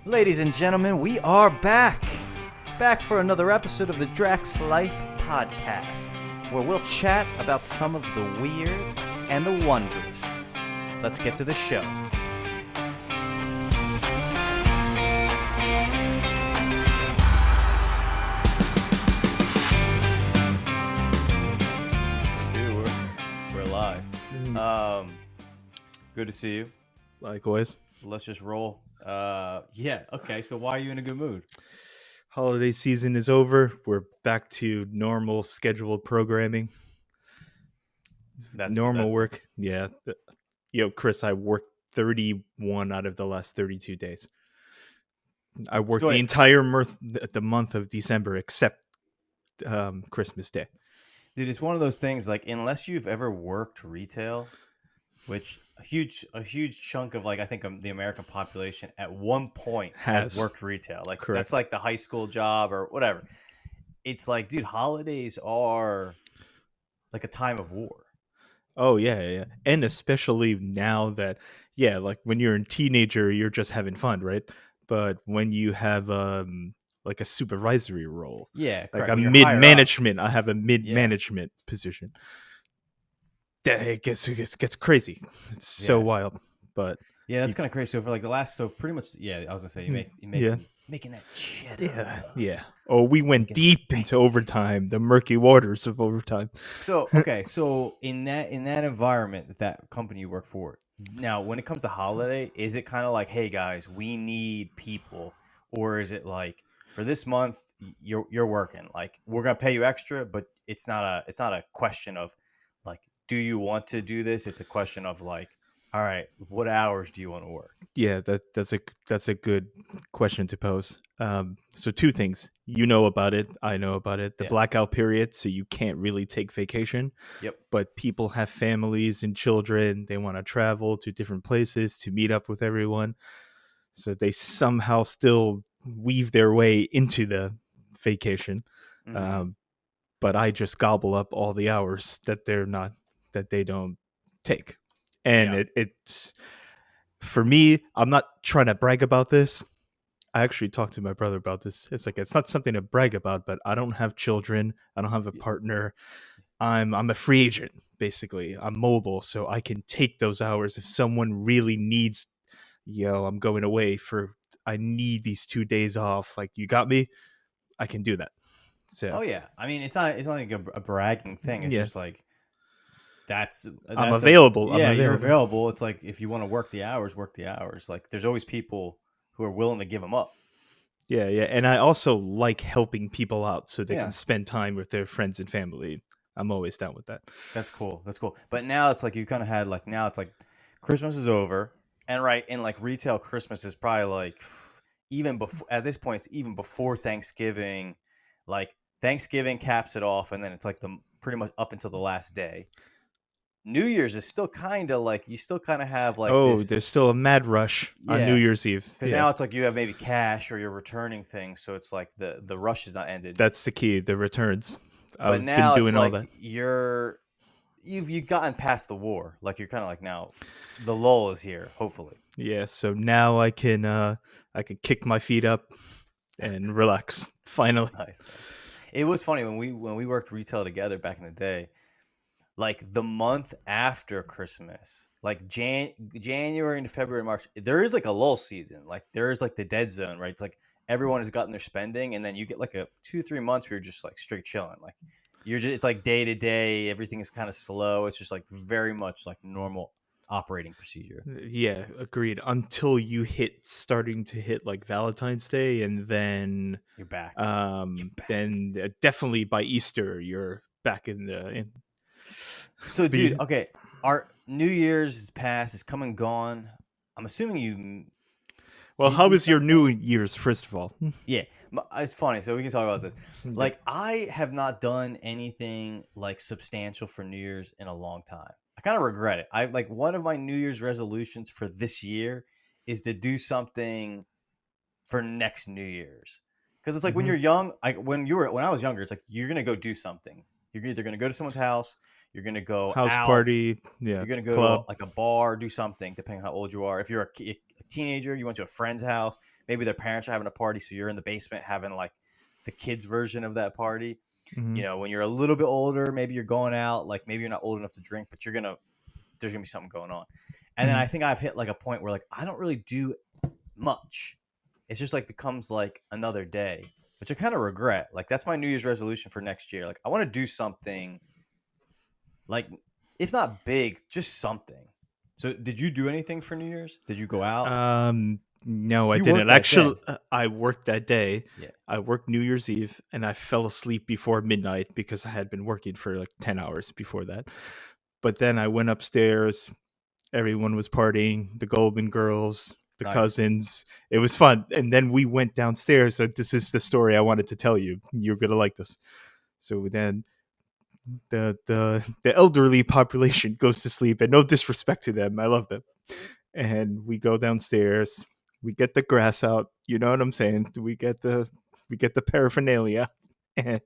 Ladies and gentlemen, we are back for another episode of the Draxx Life Podcast, where we'll chat about some of the weird and the wondrous. Let's get to the show. Dude, we're live. Good to see you. Likewise. Let's just roll. Okay, so why are you in a good mood? Holiday season is over. We're back to normal scheduled programming. That's work. Yeah. Chris, I worked 31 out of the last 32 days. I worked the entire month of December except Christmas Day. Dude, it's one of those things, like, unless you've ever worked retail, which a huge chunk of, like, I think the American population at one point has worked retail. Like, correct. That's like the high school job or whatever. It's like, dude, holidays are like a time of war. Oh, yeah. And especially now that, like when you're a teenager, you're just having fun, right? But when you have like a supervisory role, like a mid-management, I have a mid-management position. It gets crazy. It's so wild, but that's kind of crazy. So for like the last, pretty much, I was gonna say you making that shit. Yeah. Oh, we went deep into overtime, the murky waters of overtime. So okay, so in that environment, that company you work for now, when it comes to holiday, is it kind of like, hey guys, we need people, or is it like, for this month you're working, like, we're gonna pay you extra, but it's not a question of like, do you want to do this? It's a question of like, all right, what hours do you want to work? Yeah, that's a good question to pose. So two things. You know about it. I know about it. The blackout period, so you can't really take vacation. Yep. But people have families and children. They want to travel to different places to meet up with everyone. So they somehow still weave their way into the vacation. Mm-hmm. But I just gobble up all the hours that they don't take. And it's, for me, I'm not trying to brag about this. I actually talked to my brother about this. It's like, it's not something to brag about, but I don't have children. I don't have a partner. I'm a free agent, basically. I'm mobile, so I can take those hours if someone really needs, I'm going away I need these 2 days off. Like, you got me? I can do that. So. Oh yeah. I mean, it's not like a bragging thing. It's just like, I'm available. You're available. It's like, if you want to work the hours, work the hours. Like, there's always people who are willing to give them up. Yeah. And I also like helping people out so they can spend time with their friends and family. I'm always down with that. That's cool. But now it's like, you kind of had, like, now it's like Christmas is over, and in like retail, Christmas is probably like, even before, at this point, it's even before Thanksgiving. Like, Thanksgiving caps it off, and then it's like pretty much up until the last day. New Year's is still kind of like, you still kind of have like, there's still a mad rush on New Year's Eve. Because now it's like you have maybe cash, or you're returning things, so it's like the rush is not ended. That's the key, the returns. But now been doing it's all that. You've gotten past the war. Like, you're kind of like, now the lull is here, hopefully. Yeah, so now I can kick my feet up and relax finally. Nice. It was funny when we worked retail together back in the day. Like, the month after Christmas, like January into February, March, there is like a lull season. Like, there is like the dead zone, right? It's like everyone has gotten their spending, and then you get like a 2-3 months where you're just like straight chilling. Like, it's like day to day, everything is kind of slow. It's just like very much like normal operating procedure. Yeah, agreed. Until you starting to hit like Valentine's Day, and then you're back. Then definitely by Easter you're back in. So, dude, okay, our New Year's is past, it's come and gone. I'm assuming you. Well, how was your New Year's, first of all? Yeah, it's funny. So we can talk about this. Like, I have not done anything like substantial for New Year's in a long time. I kind of regret it. Like, one of my New Year's resolutions for this year is to do something for next New Year's. Because it's like, when you're young, when I was younger, it's like, you're gonna go do something. You're either gonna go to someone's house, you're gonna go house out, party, you're gonna go club, to like a bar, do something, depending on how old you are. If you're a teenager, you went to a friend's house, maybe their parents are having a party, so you're in the basement having like the kids version of that party. Mm-hmm. You know, when you're a little bit older, maybe you're going out, like maybe you're not old enough to drink, but there's gonna be something going on. And then Mm-hmm. I think I've hit like a point where like I don't really do much. It's just like becomes like another day, which I kind of regret. Like that's my New Year's resolution for next year. Like I want to do something like, if not big, just something. So did you do anything for New Year's? Did you go out? No, I You didn't. worked that Actually, day. I worked that day. Yeah. I worked New Year's Eve, and I fell asleep before midnight because I had been working for like 10 hours before that. But then I went upstairs. Everyone was partying. The Golden Girls, the Nice. cousins. It was fun. And then we went downstairs. So this is the story I wanted to tell you. You're gonna like this. So then the elderly population goes to sleep, and no disrespect to them, I love them. And we go downstairs. We get the grass out. You know what I'm saying? We get the paraphernalia, and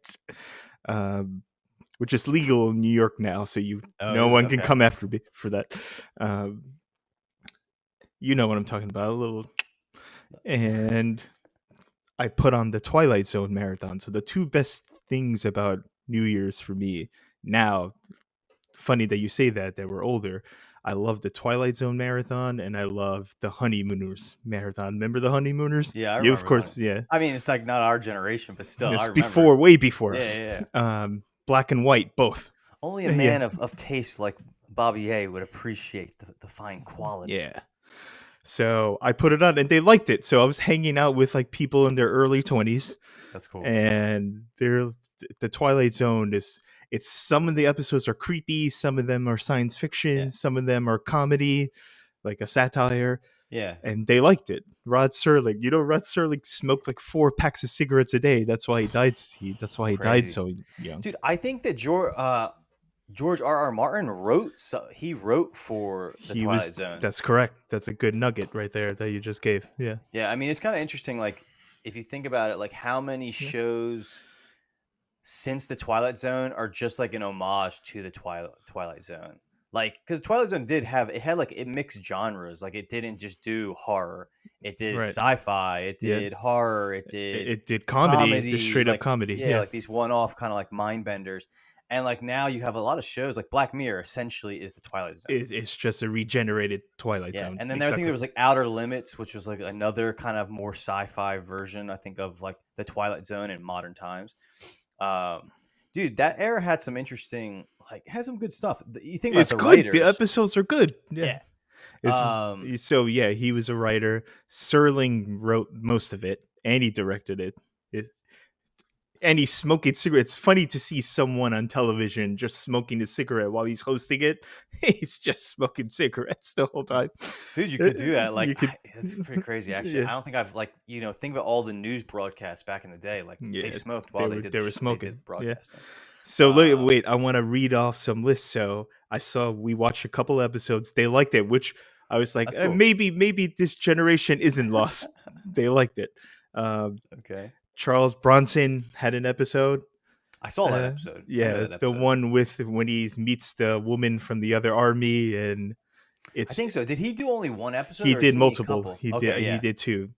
which is legal in New York now. So no one can come after me for that. You know what I'm talking about, a little. And I put on the Twilight Zone marathon. So the two best things about New Year's for me now, funny that you say that we're older. I love the Twilight Zone marathon, and I love the Honeymooners marathon. Remember the Honeymooners? Yeah, I remember. Of course, yeah. I mean, it's like not our generation, but still, It's I remember. before, way before us. Yeah. Black and white, both. Only a man of taste like Bobby A would appreciate the fine quality. Yeah. So I put it on, and they liked it. So I was hanging out with like people in their early 20s. That's cool. And the Twilight Zone it's some of the episodes are creepy, some of them are science fiction, some of them are comedy, like a satire. Yeah. And they liked it. Rod Serling, Rod Serling smoked like 4 packs of cigarettes a day. That's why he died. That's why he died so young. Dude, I think that George R.R. Martin wrote for the Twilight Zone. That's correct. That's a good nugget right there that you just gave. Yeah. Yeah, I mean, it's kind of interesting. Like, if you think about it, like how many shows since the Twilight Zone are just like an homage to the Twilight Zone. Like, because Twilight Zone it mixed genres. Like, it didn't just do horror. It did sci-fi. It did horror. It did comedy. Just straight up comedy. Yeah, like these one-off kind of like mind benders. And like now you have a lot of shows like Black Mirror essentially is the Twilight Zone. It's just a regenerated Twilight Zone. And then I think there was like Outer Limits, which was like another kind of more sci-fi version, I think, of like the Twilight Zone in modern times. Dude, that era had some interesting, had some good stuff. You think about writers. The episodes are good. Yeah. So yeah, he was a writer. Serling wrote most of it, and he directed it. And he's smoking cigarettes. It's funny to see someone on television just smoking a cigarette while he's hosting it. He's just smoking cigarettes the whole time. Dude, you could do that. It's pretty crazy, actually. Yeah. I don't think I've think about all the news broadcasts back in the day. They smoked while they were smoking. Broadcasting. Yeah. So wait, I want to read off some lists. So we watched a couple episodes. They liked it, which I was like, cool. maybe this generation isn't lost. They liked it. Okay. Charles Bronson had an episode. I saw that episode. Yeah, the one with when he meets the woman from the other army, and I think so. Did he do only one episode? He did multiple. He did 2.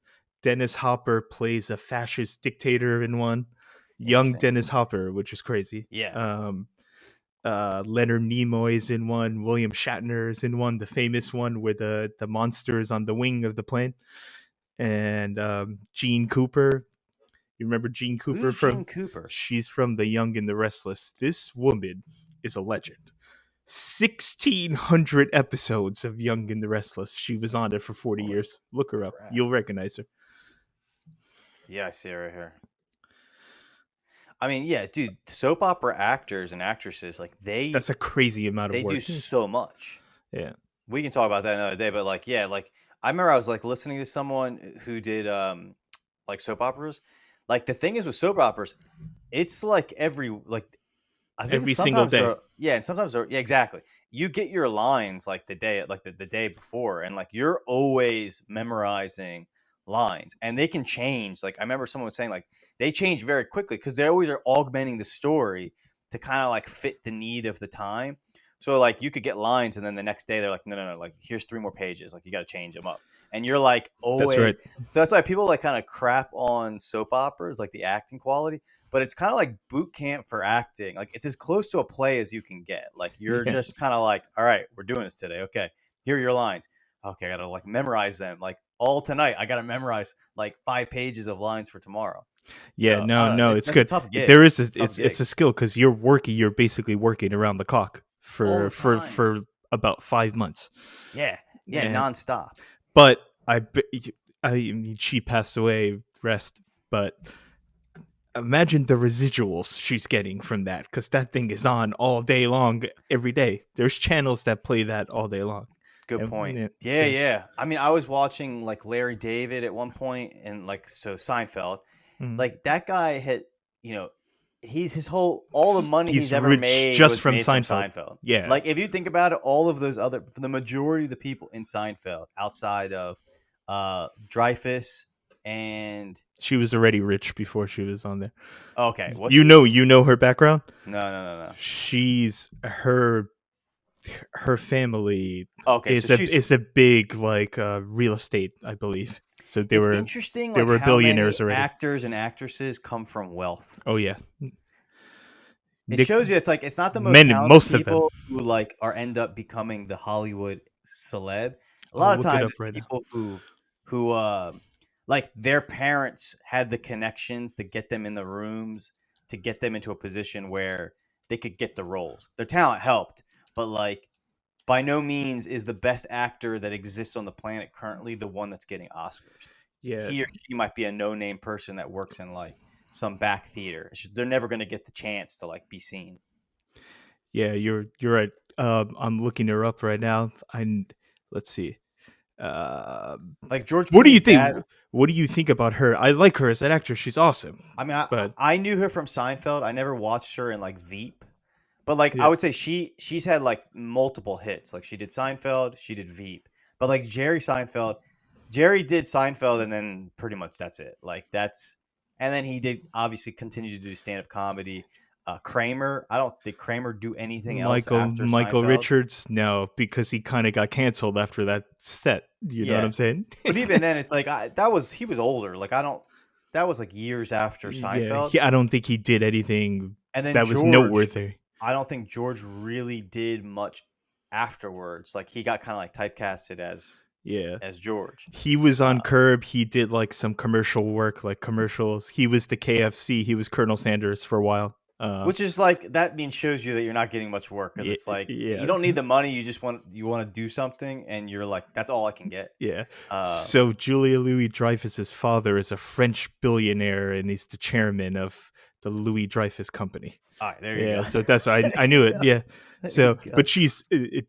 Dennis Hopper plays a fascist dictator in one. Young Dennis Hopper, which is crazy. Yeah. Leonard Nimoy's in one. William Shatner's in one. The famous one where the monster is on the wing of the plane. And Gene Cooper. You remember Gene Cooper? Who's Gene Cooper? She's from The Young and the Restless. This woman is a legend. 1,600 episodes of Young and the Restless. She was on it for 40 years. Look her up. You'll recognize her. Yeah, I see her right here. I mean, yeah, dude, soap opera actors and actresses, that's a crazy amount of work. They do so much. Yeah. We can talk about that another day, but I remember I was listening to someone who did soap operas. The thing is with soap operas, it's every single day. And sometimes exactly. You get your lines the day before, and you're always memorizing lines, and they can change. I remember someone was saying they change very quickly because they always are augmenting the story to kind of fit the need of the time. So like you could get lines, and then the next day they're like, no, like here's 3 more pages. Like you got to change them up, and you're like That's right. always. So that's why people like kind of crap on soap operas, like the acting quality. But it's kind of like boot camp for acting. Like it's as close to a play as you can get. Like you're Yeah. just kind of like, all right, we're doing this today. Okay, here are your lines. Okay, I gotta like memorize them. Like all tonight, I gotta memorize like 5 pages of lines for tomorrow. Yeah, So I don't know. it's That's a good. tough gig. There is Tough it's gig. a skill because you're basically working around the clock All for the time. for about 5 months. Yeah, And- nonstop. But I mean, she passed away, rest. But imagine the residuals she's getting from that, because that thing is on all day long, every day. There's channels that play that all day long. Good point. so- Yeah. I mean, I was watching like Larry David at one point, and like so Seinfeld. Mhm. Like that guy had, he's his whole all the money He's he's ever rich made just was from made Seinfeld. Yeah. Like if you think about it, all of those other, for the majority of the people in Seinfeld, outside of Dreyfus and She was already rich before she was on there. okay, what's You know her background? No. She's her family Okay, is so is a big like real estate, I believe. So it's interesting. they Like were how billionaires many already. actors and actresses come from wealth. Oh yeah. It shows you it's like it's not the most Men, talented most of them. people who like end up becoming the Hollywood celeb. A I'll lot of look it times up right now. people who like their parents had the connections to get them in the rooms, to get them into a position where they could get the roles. Their talent helped, but like by no means is the best actor that exists on the planet currently the one that's getting Oscars. Yeah. He or she might be a no-name person that works in like some back theater. They're never going to get the chance to like be seen. Yeah, you're right. I'm looking her up right now. Let's see. Like George. What do you Clooney's think? dad- What do you think about her? I like her as an actress. She's awesome. I mean, But- I knew her from Seinfeld. I never watched her in like Veep, but like Yeah. I would say she's had like multiple hits. Like she did Seinfeld, she did Veep, but like Jerry did Seinfeld, and then pretty much that's it. Like and then he did obviously continue to do stand up comedy. Kramer, did Kramer do anything else after Michael Seinfeld? Richards, no, because he kind of got canceled after that set. You know what Yeah. I'm saying? But even then, it's like he was older. Like that was like years after Seinfeld. I don't think he did anything And then that was George, noteworthy. I don't think George really did much afterwards. Like he got kind of like typecasted as George. He was on Curb. He did like some commercial work, like commercials. He was the KFC. He was Colonel Sanders for a while. Which is like that shows you that you're not getting much work, because it's like you don't need the money. You just want to do something, and you're like, that's all I can get. Yeah. So Julia Louis-Dreyfus's father is a French billionaire, and he's the chairman of the Louis Dreyfus Company. All right, there you go. So that's I knew it. Yeah. So, but she's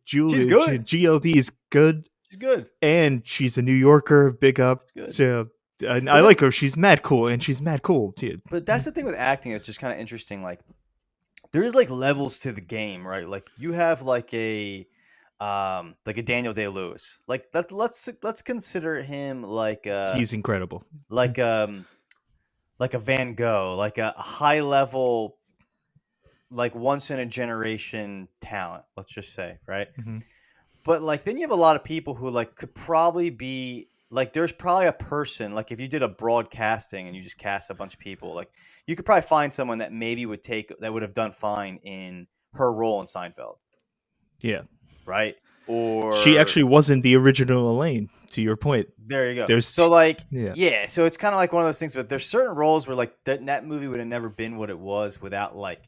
Julia. She's good. GLD is good. She's good, and she's a New Yorker. Big up. So I like her. She's mad cool, and she's mad cool too. But that's the thing with acting. It's just kind of interesting. Like there is like levels to the game, right? Like you have like a Daniel Day-Lewis. Like let's consider him like he's incredible. Like a Van Gogh, like a high level, like once in a generation talent. Let's just say, right? Mm-hmm. But like then you have a lot of people who like could probably be like, there's probably a person, like if you did a broadcasting and you just cast a bunch of people, like you could probably find someone that maybe would have done fine in her role in Seinfeld. Yeah. Right. Or she actually wasn't the original Elaine, to your point. There you go. So it's kind of like one of those things, but there's certain roles where like that movie would have never been what it was without like,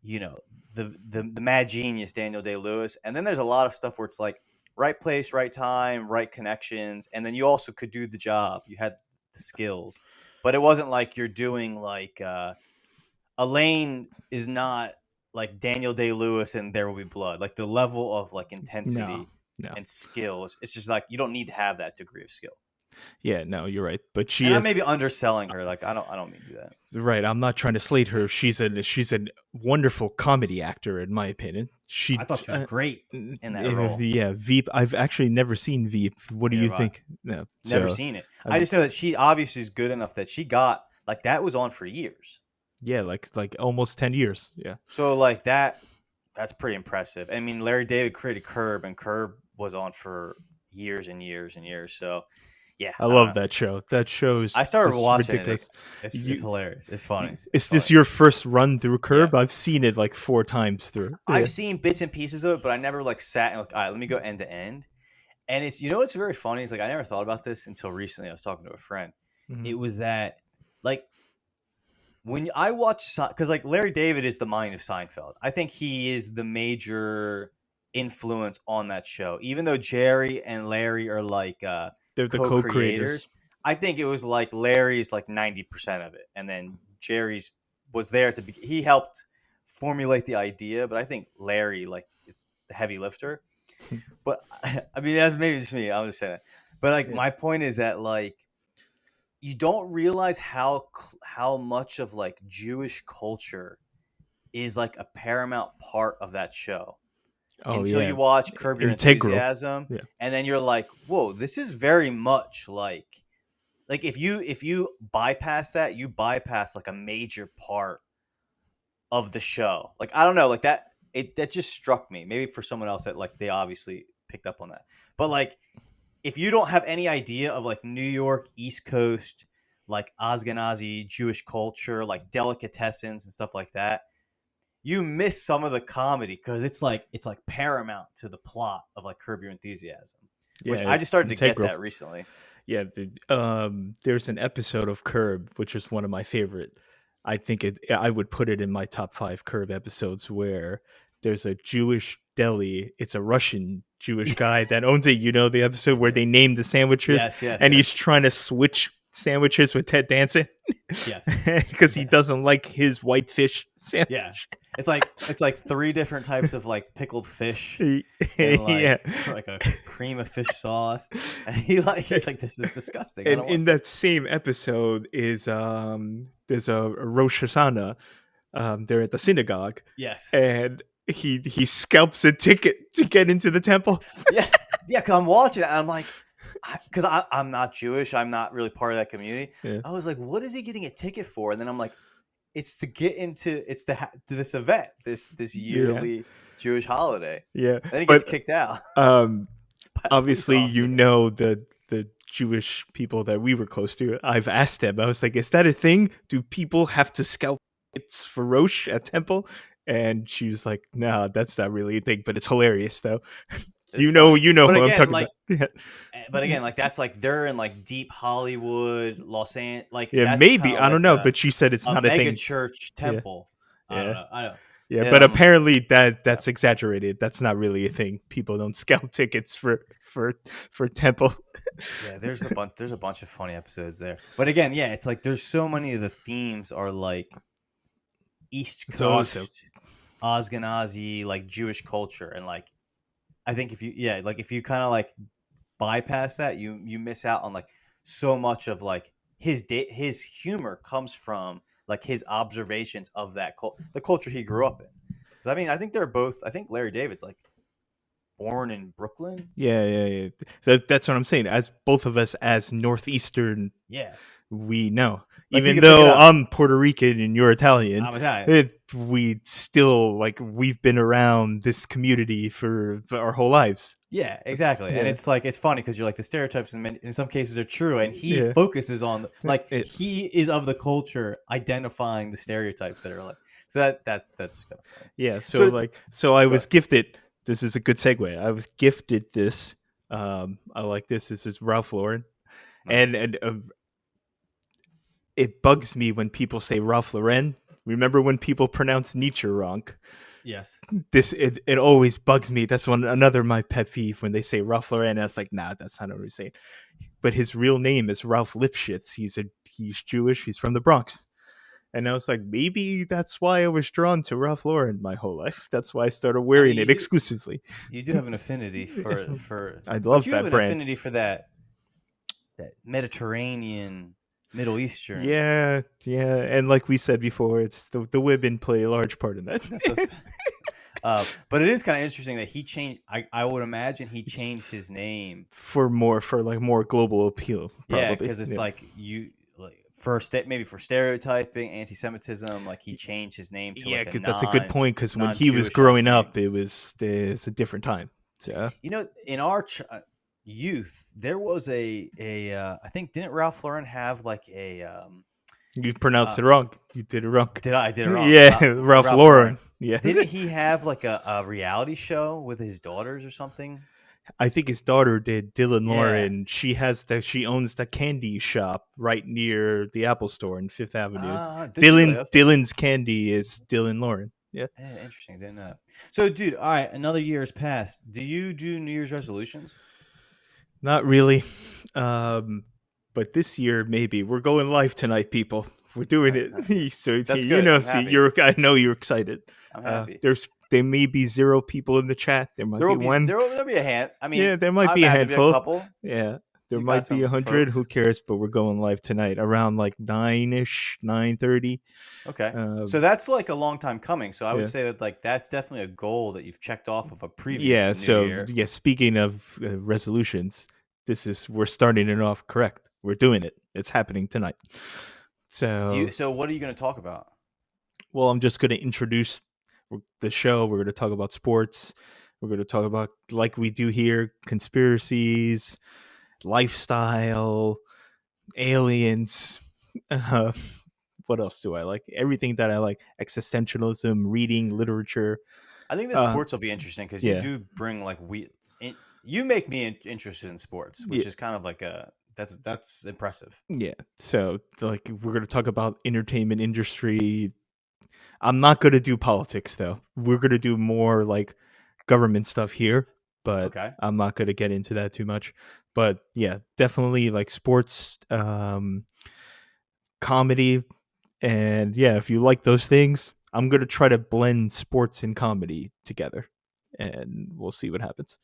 the mad genius Daniel Day-Lewis. And then there's a lot of stuff where it's like right place, right time, right connections. And then you also could do the job. You had the skills, but it wasn't like you're doing like Elaine is not like Daniel Day-Lewis and There Will Be Blood. Like the level of like intensity and skills. It's just like you don't need to have that degree of skill. Yeah, no, you're right. But I'm maybe underselling her. Like I don't mean to do that. Right. I'm not trying to slate her. She's a wonderful comedy actor, in my opinion. I thought she was great in that role. Yeah, Veep. I've actually never seen Veep. What do you think? No, never seen it. I just know that she obviously is good enough that she got like that was on for years. Yeah, like almost 10 years. Yeah. So like that That's pretty impressive. I mean, Larry David created Curb, and Curb was on for years and years and years. So, yeah, I I don't love know. that show. That show's I started just watching it. ridiculous. It's hilarious. It's funny. It's Is this funny. your first run through Yeah. Curb? I've seen it like 4 times through. I've seen bits and pieces of it, but I never like sat and like, all right, let me go end to end. And it's, what's very funny is like I never thought about this until recently. I was talking to a friend. Mhm. It was that like when I watch, because like Larry David is the mind of Seinfeld. I think he is the major influence on that show. Even though Jerry and Larry are like They're the co-creators, co-creators. I think it was like Larry's like 90% of it, and then Jerry's was there to be. He helped formulate the idea, but I think Larry like is the heavy lifter. But I mean, that's maybe just me. I'm just saying that. But like, my point is that like, you don't realize how much of like Jewish culture is like a paramount part of that show until you watch Curb Your Integral. Enthusiasm, Yeah. and then you're like, whoa, this is very much like if you bypass that, you bypass like a major part of the show. Like, I don't know, like that just struck me. Maybe for someone else that like they obviously picked up on that. But like, if you don't have any idea of like New York, East Coast, like Ashkenazi Jewish culture, like delicatessens and stuff like that, you miss some of the comedy because it's like paramount to the plot of like Curb Your Enthusiasm, which I just started to get that recently. Yeah, there's an episode of Curb which is one of my favorite. I think I would put it in my top 5 Curb episodes, where there's a Jewish deli. It's a Russian Jewish guy that owns it. You know the episode where they name the sandwiches, and he's trying to switch sandwiches with Ted Danson. Yes, because he doesn't like his white fish sandwich. Yeah, it's like 3 different types of like pickled fish, and like a cream of fish sauce, and he's like, this is disgusting. And in that same episode is there's a Rosh Hashanah. They're at the synagogue. Yes, and he scalps a ticket to get into the temple. yeah, because I'm watching it, and I'm like, because I'm not Jewish, I'm not really part of that community. Yeah. I was like, what is he getting a ticket for? And then I'm like, it's to get into to this event, this yearly Jewish holiday. Yeah, then he gets kicked out. Obviously, the Jewish people that we were close to, I've asked them. I was like, is that a thing? Do people have to scalp tickets for Rosh at temple? And she was like, no, that's not really a thing, but it's hilarious though. You know what I'm talking about. Yeah. But again, like that's like they're in like deep Hollywood, Los Angeles. Like maybe I don't know, but she said it's not a thing. Church temple. Yeah. I don't know. Yeah, but apparently that's exaggerated. That's not really a thing. People don't scalp tickets for temple. Yeah, there's a bunch of funny episodes there. But again, yeah, it's like there's so many of the themes are like East Coast, Ashkenazi, like Jewish culture, and like I think if you kind of like bypass that, you miss out on like so much of like his humor comes from like his observations of that the culture he grew up in. Because I mean, I think Larry David's like born in Brooklyn. Yeah. That's what I'm saying. As both of us as Northeastern, we know. Like, even though I'm Puerto Rican and you're Italian, I'm Italian. We still like we've been around this community for our whole lives. Yeah, exactly. Yeah. And it's like it's funny because you're like the stereotypes in some cases are true, and he focuses on like he is of the culture identifying the stereotypes that are like so that's just kind of funny. Yeah. So I was gifted. This is a good segue. I was gifted this. I like this. This is Ralph Lauren, and it bugs me when people say Ralph Lauren. Remember when people pronounce Nietzsche wrong? Yes. It always bugs me. That's another my pet peeve when they say Ralph Lauren. I was like, nah, that's not what we're saying. But his real name is Ralph Lipschitz. He's Jewish. He's from the Bronx. And I was like, maybe that's why I was drawn to Ralph Lauren my whole life. That's why I started wearing it exclusively. You do have an affinity for I love that brand. You have an affinity for that Mediterranean, Middle Eastern. Yeah. And like we said before, it's the women play a large part in that. But it is kind of interesting that he changed. I would imagine he changed his name for more global appeal. Probably. Yeah, because it's like maybe for stereotyping, anti-Semitism. Like he changed his name to Yeah, like a that's a good point because when he was non-Jewish last growing name. up, it's a different time. So You know, in our youth, there was I think didn't Ralph Lauren have like a you pronounced uh, it wrong. You did it wrong. I did it wrong. Yeah, Ralph Ralph Lauren. Lauren. Yeah, Didn't he have like a reality show with his daughters or something? I think his daughter did. Dylan Yeah. Lauren. She owns the candy shop right near the Apple Store in Fifth Avenue. Does he really? Okay. Dylan's Candy is Dylan Lauren. Yeah. Interesting. Didn't know. So, dude, all right. Another year has passed. Do you do New Year's resolutions? Not really. But this year maybe. We're going live tonight, people. We're doing it. So That's you good. know, I'm see, happy. I know you're excited. I'm happy. There may be 0 people in the chat. There might be one. There'll be a hand. I mean, Yeah, there might I be a imagine there'll be handful. a couple. Yeah, there You got might be some 100. Who folks. cares? But we're going live tonight around like 9ish, 9:30. Okay, so that's like a long time coming. So I would yeah. say that like that's definitely a goal that you've checked off of a previous New Year. Yeah. Speaking of resolutions, we're starting it off correct. We're doing it. It's happening tonight. So So what are you going to talk about? Well, I'm just going to introduce the show. We're going to talk about sports. We're going to talk about, like we do here, conspiracies, lifestyle, aliens. What else do I like? Everything that I like. Existentialism, reading, literature. I think the sports will be interesting because you do bring like you make me interested in sports, which is kind of like that's impressive. Yeah. So like we're going to talk about entertainment industry. I'm not going to do politics though. We're going to do more like government stuff here, but I'm not going to get into that too much. But yeah, definitely like sports, comedy, and yeah, if you like those things, I'm going to try to blend sports and comedy together, and we'll see what happens.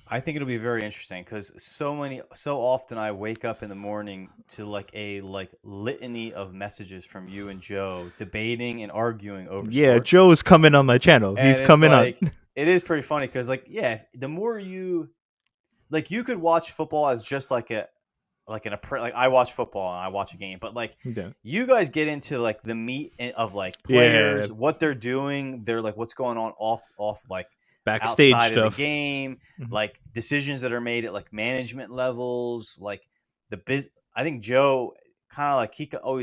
I think it'll be very interesting because so often I wake up in the morning to like a litany of messages from you and Joe debating and arguing over sports. Joe's coming on my channel. He's coming on. It is pretty funny because the more you you could watch football as just like I watch football and I watch a game, but you guys get into like the meat of like players, what they're doing, they're like what's going on off like backstage outside stuff of the game, like decisions that are made at like management levels, like I think Joe kind of like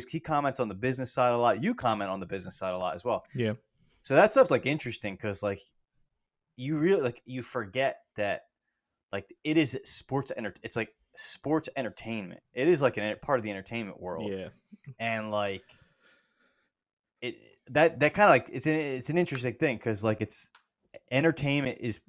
he comments on the business side a lot. You comment on the business side a lot as well. Yeah. So that stuff's like interesting because like you really like you forget that like it is it's like sports entertainment. It is like part of the entertainment world. Yeah. And like that kind of like it's an interesting thing because like it's entertainment is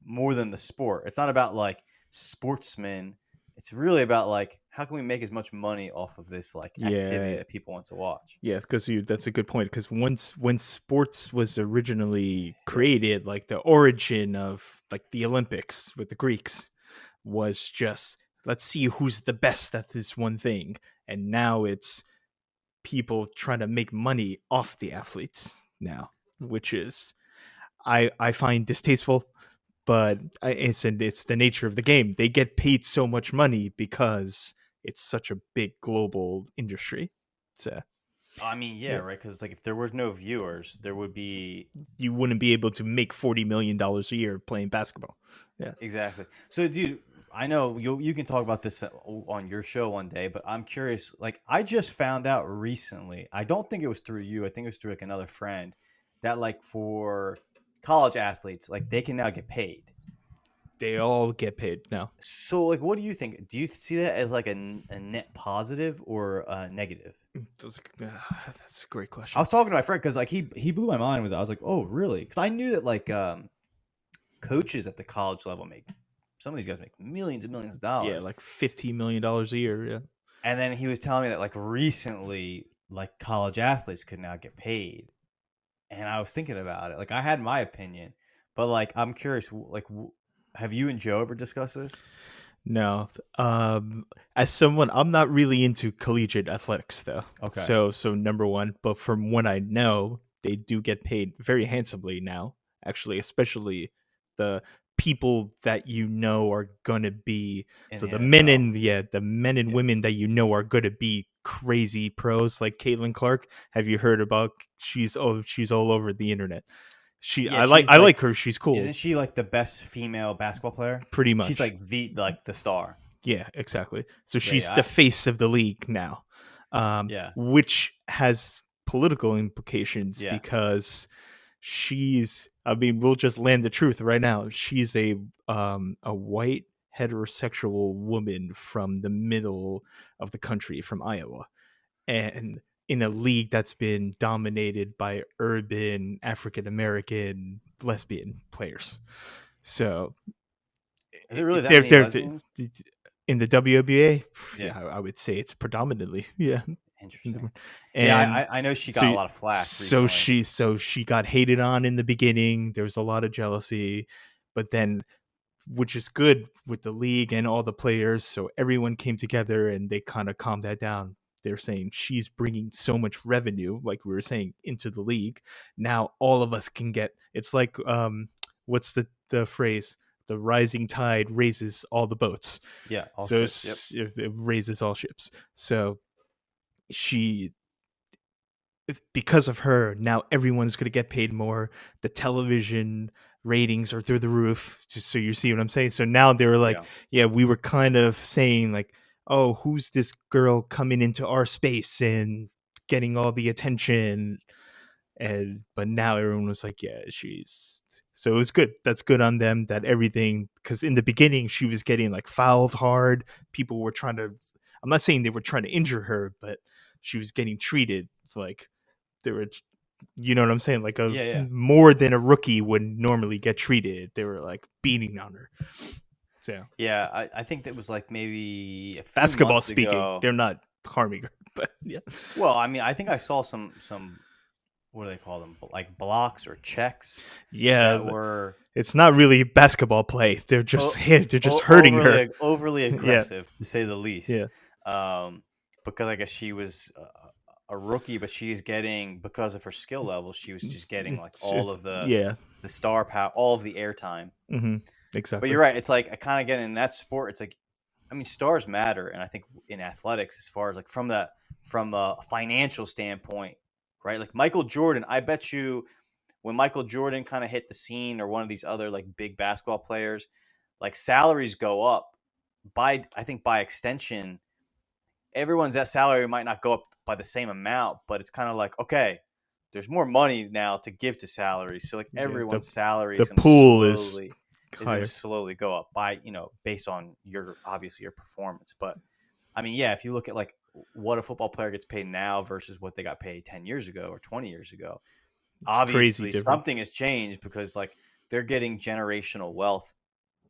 more than the sport. It's not about like sportsmen. It's really about like how can we make as much money off of this like activity that people want to watch. Yes, because that's a good point. Because when sports was originally created, like the origin of like the Olympics with the Greeks was just let's see who's the best at this one thing, and now it's people trying to make money off the athletes now, which is I find distasteful, but it's the nature of the game. They get paid so much money because it's such a big global industry. So, I mean, right? Because like if there was no viewers, there would be you wouldn't be able to make $40 million a year playing basketball. Yeah, exactly. So, dude, I know you can talk about this on your show one day, but I'm curious. Like, I just found out recently. I don't think it was through you. I think it was through like another friend that like for college athletes, like they can now get paid. They all get paid now. So, like, what do you think? Do you see that as like a net positive or a negative? That's a great question. I was talking to my friend because like he blew my mind. I was like, oh, really? Because I knew that like coaches at the college level some of these guys make millions and millions of dollars. Yeah, like $15 million a year. Yeah. And then he was telling me that like recently, like college athletes could now get paid. And I was thinking about it. Like I had my opinion, but like I'm curious. Like, have you and Joe ever discussed this? No. As someone, I'm not really into collegiate athletics though. Okay. So number one, but from what I know, they do get paid very handsomely now. Actually, especially the people that you know are gonna be the men and women that you know are gonna be crazy pros like Caitlin Clark. Have you heard about? She's all over the internet. Yeah, I like her. She's cool. Isn't she like the best female basketball player? Pretty much. She's like the star. Yeah, exactly. So she's yeah, the face of the league now, Yeah. which has political implications Yeah. because she's. I mean, we'll just land the truth right now. She's a white heterosexual woman from the middle of the country, from Iowa, and in a league that's been dominated by urban African American lesbian players. So Is it really that many lesbians? in the WNBA? Yeah. I would say it's predominantly. Yeah. Interesting. And yeah, I know she got a lot of flack recently. So she got hated on in the beginning. There was a lot of jealousy, but then, which is good with the league and all the players, so everyone came together and they kind of calmed that down. They're saying she's bringing so much revenue, like we were saying, into the league. Now all of us can get. It's like what's the phrase? The rising tide raises all the boats. Yeah, all so ships. Yep. It raises all ships. So because of her, now everyone's going to get paid more. The television ratings are through the roof. Just so you see what I'm saying. So now they're like, yeah, we were kind of saying like, oh, who's this girl coming into our space and getting all the attention? But now everyone was like, yeah, she's. So it was good. That's good on them. That everything, because in the beginning she was getting like fouled hard. People were trying to. I'm not saying they were trying to injure her, but she was getting treated like they were, you know what I'm saying? Like more than a rookie would normally get treated. They were like beating on her. So yeah, I think that was like maybe a few basketball months speaking. Ago. They're not harming her, but yeah. Well, I mean, I think I saw some what do they call them? Like blocks or checks. Yeah, that were. It's not really basketball play. They're just hurting her. Overly aggressive, to say the least. Yeah. Because I guess she was a rookie, but she's getting, because of her skill level, she was just getting like all of the star power, all of the airtime. Mm-hmm. Exactly. But you're right. It's like I kind of get in that sport. It's like, I mean, stars matter, and I think in athletics, as far as like from a financial standpoint, right? Like Michael Jordan, I bet you when Michael Jordan kind of hit the scene, or one of these other like big basketball players, like salaries go up I think by extension, everyone's salary might not go up by the same amount, but it's kind of like, okay, there's more money now to give to salaries. So like everyone's salary is going to slowly go up by, based on obviously your performance. But I mean, yeah, if you look at like what a football player gets paid now versus what they got paid 10 years ago or 20 years ago, obviously something has changed, because like they're getting generational wealth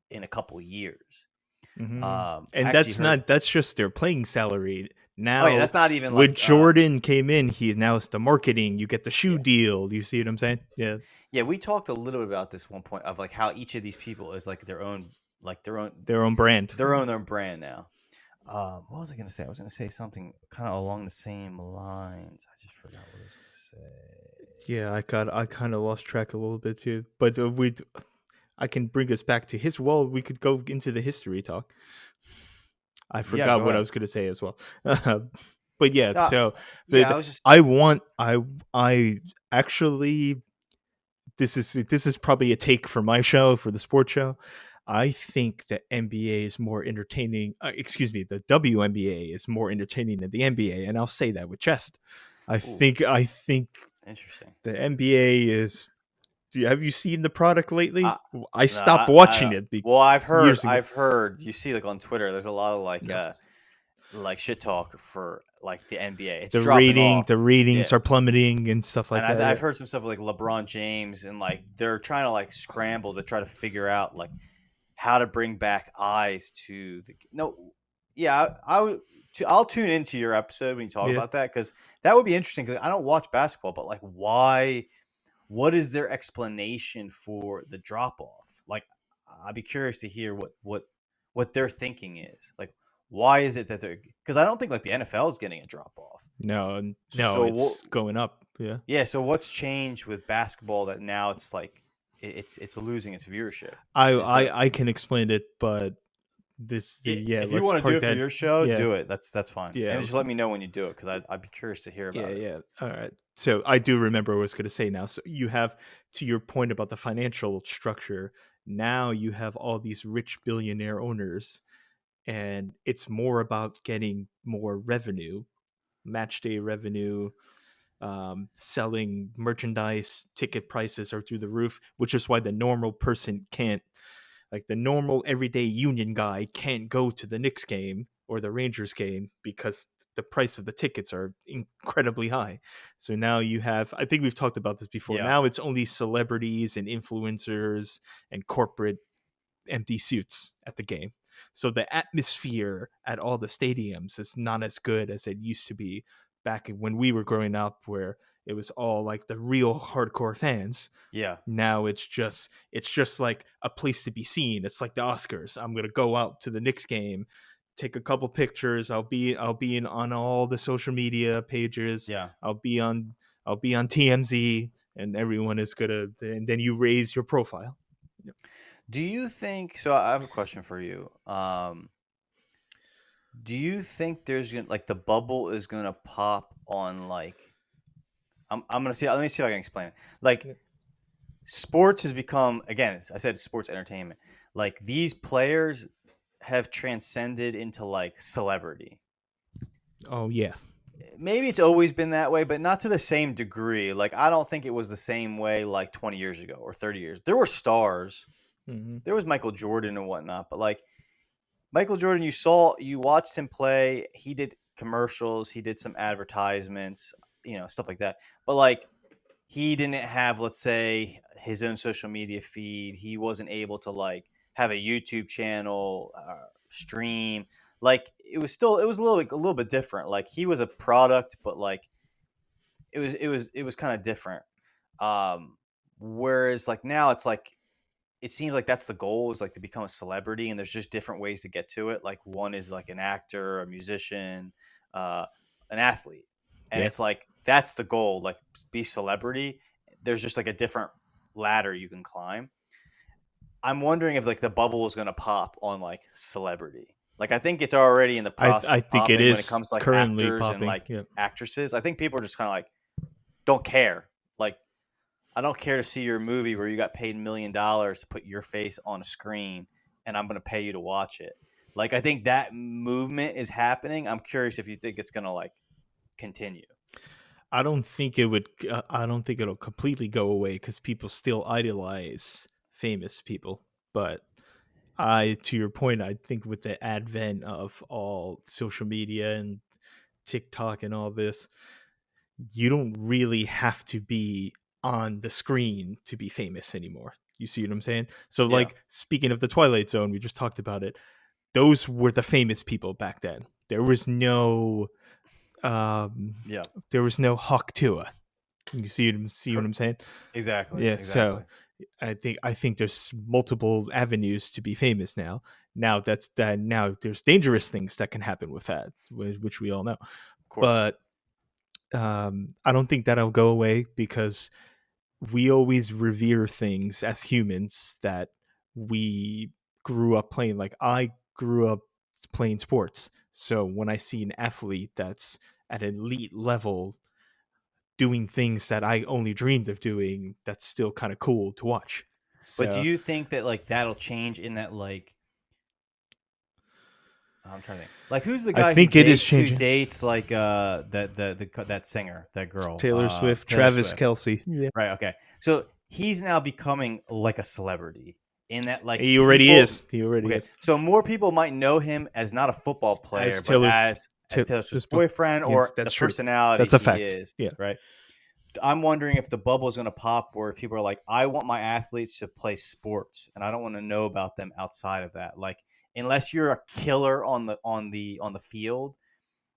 in a couple of years. Mm-hmm. And that's just their playing salary. Now, that's not even when Jordan came in, now it's the marketing. You get the shoe deal. You see what I'm saying? Yeah. Yeah, we talked a little bit about this one point of like how each of these people is like their own brand. Their own brand now. What was I going to say? I was going to say something kind of along the same lines. I just forgot what I was going to say. Yeah, I kind of lost track a little bit too. But I can bring us back to we could go into the history talk. I forgot what I was going to say as well. But yeah, so I actually, this is probably a take for my show, for the sports show. I think the NBA is more entertaining. The WNBA is more entertaining than the NBA, and I'll say that with chest. I think interesting. The NBA is. Have you seen the product lately? I stopped watching it. Well, I've heard. You see, like on Twitter, there's a lot of like shit talk for like the NBA. It's the ratings are plummeting and stuff like that. I've heard some stuff like LeBron James, and like they're trying to like scramble to try to figure out like how to bring back eyes to the. No, yeah, I'll tune into your episode when you talk about that, because that would be interesting. Because I don't watch basketball, but like why? What is their explanation for the drop off? Like, I'd be curious to hear what their thinking is. Like, why is it that because I don't think like the NFL is getting a drop off. No, so it's going up. Yeah. Yeah. So what's changed with basketball that now it's like it's losing its viewership? I can explain it, but If you let's want to do park it for that. your show, Yeah, do it. That's fine. yeah, And just let me know when you do it because I'd be curious to hear yeah, about it. yeah. All right. So I do remember what I was going to say now. So you have, to your point about the financial structure, now you have all these rich billionaire owners, and it's more about getting more revenue, match day revenue, selling merchandise, ticket prices are through the roof, which is why the normal person can't, like the normal everyday union guy can't go to the Knicks game or the Rangers game because the price of the tickets are incredibly high. So now you have, I think we've talked about this before. Yeah. Now it's only celebrities and influencers and corporate empty suits at the game. So the atmosphere at all the stadiums is not as good as it used to be back when we were growing up, where it was all like the real hardcore fans. Yeah. Now it's just like a place to be seen. It's like the Oscars. I'm gonna go out to the Knicks game, take a couple pictures. I'll be on all the social media pages. Yeah. I'll be on TMZ, and everyone is gonna. And then you raise your profile. Do you think so? I have a question for you. Do you think there's gonna like the bubble is gonna pop on like I'm gonna see. Let me see if I can explain it. Like Yeah. sports has become again. I said sports entertainment. Like these players have transcended into like celebrity. Oh yeah. Maybe it's always been that way, but not to the same degree. Like I don't think it was the same way like 20 years ago or 30 years. There were stars. Mm-hmm. There was Michael Jordan and whatnot, but like Michael Jordan, you watched him play. He did commercials. He did some advertisements, stuff like that. But like, he didn't have, let's say, his own social media feed. He wasn't able to like have a YouTube channel, stream. Like, it was a little bit different. Like, he was a product, but like, it was kind of different. Whereas like now, it's like it seems like that's the goal is like to become a celebrity, and there's just different ways to get to it. Like one is like an actor, a musician, uh, an athlete, and Yeah. it's like that's the goal. Like be celebrity. There's just like a different ladder you can climb. I'm wondering if like the bubble is gonna pop on like celebrity. Like I think it's already in the process I of think it popping when it is comes to like currently actors and popping. like Yeah. actresses. I think people are just kind of like don't care. Like I don't care to see your movie where you got paid $1 million to put your face on a screen and I'm going to pay you to watch it. Like, I think that movement is happening. I'm curious if you think it's going to like continue. I don't think it would. I don't think it'll completely go away because people still idolize famous people. But to your point, I think with the advent of all social media and TikTok and all this, you don't really have to be on the screen to be famous anymore. You see what I'm saying? So, Yeah. like, speaking of the Twilight Zone, we just talked about it. Those were the famous people back then. There was no, Yeah. there was no Hawk Tuah. You see what I'm saying? Exactly. Yeah. Exactly. So I think there's multiple avenues to be famous now. Now there's dangerous things that can happen with that, which we all know. Of course. But I don't think that'll go away because we always revere things as humans that we grew up playing. Like I grew up playing sports, so when I see an athlete that's at an elite level doing things that I only dreamed of doing, that's still kind of cool to watch. But do So you think that like that'll change in that like I'm trying to think. Like who's the I guy think it is changing. like that singer, that girl, Taylor Swift, Taylor Travis Swift. Kelsey. Yeah. Right, okay. So he's now becoming like a celebrity in that like He already people is. He already okay. is. So more people might know him as not a football player, As but Taylor, as Taylor Swift's just boyfriend or the that's true. personality That's a he fact. is, Yeah. right? I'm wondering if the bubble is going to pop where people are like, I want my athletes to play sports, and I don't want to know about them outside of that. Like, unless you're a killer on the field,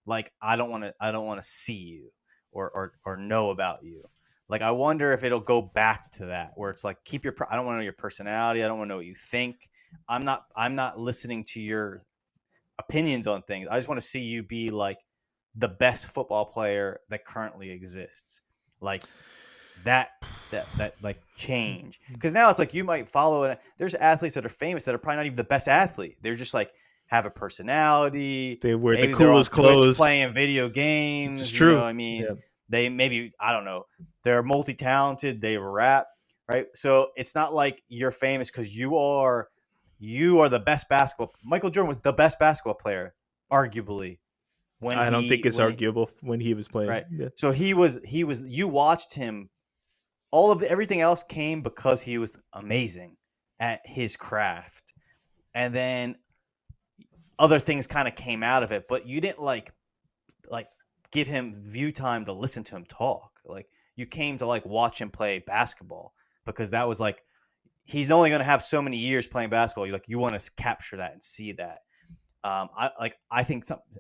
like I don't want to see you or know about you. Like, I wonder if it'll go back to that where it's like, I don't want to know your personality. I don't want to know what you think. I'm not listening to your opinions on things. I just want to see you be like the best football player that currently exists. Like that like change. Because now it's like you might follow it. There's athletes that are famous that are probably not even the best athlete. They're just like have a personality. They wear Maybe the they're on coolest Twitch clothes. playing video It's games. You true. know, I mean, Yeah. they maybe, I don't know, they're multi-talented. They rap, right? So it's not like you're famous because you are the best basketball. Michael Jordan was the best basketball player, arguably, I don't think it's when arguable when he was playing. right. Yeah. So he was. You watched him. Everything else came because he was amazing at his craft, and then other things kind of came out of it. But you didn't like give him view time to listen to him talk. Like you came to like watch him play basketball because that was like he's only going to have so many years playing basketball. You want to capture that and see that. I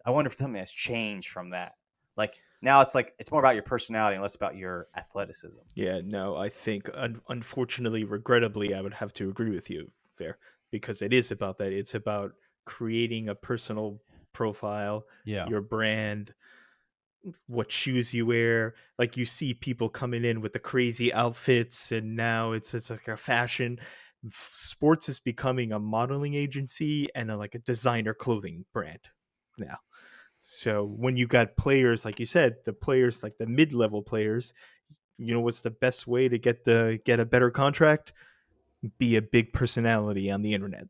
wonder if something has changed from that. Like now it's like it's more about your personality and less about your athleticism. Yeah, no, I think unfortunately, regrettably, I would have to agree with you there because it is about that. It's about creating a personal profile, Yeah. your brand, what shoes you wear. Like you see people coming in with the crazy outfits, and now it's like a fashion. Sports is becoming a modeling agency and like a designer clothing brand now. So when you got players, like you said, the players like the mid-level players, you know what's the best way to get a better contract? Be a big personality on the internet.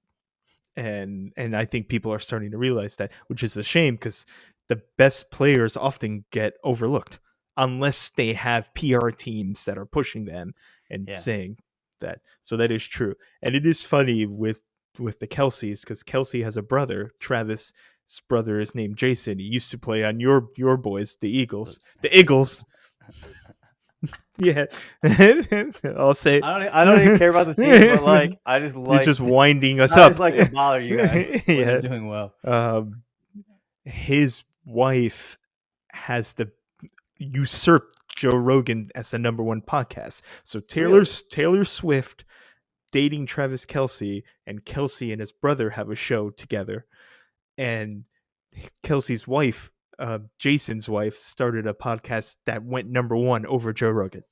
And I think people are starting to realize that, which is a shame because the best players often get overlooked unless they have PR teams that are pushing them and saying that. So that is true. And it is funny with the Kelseys because Kelsey has a brother, Travis. His brother is named Jason. He used to play on your boys, the Eagles. The Eagles. Yeah. I'll say I don't even care about the team, but like I just like you're just winding us I up. just like to bother you guys when Yeah. they're doing well. His wife has usurped Joe Rogan as the number one podcast. So Taylor Swift dating Travis Kelce, and Kelce and his brother have a show together. And Kelsey's wife, Jason's wife, started a podcast that went number one over Joe Rogan.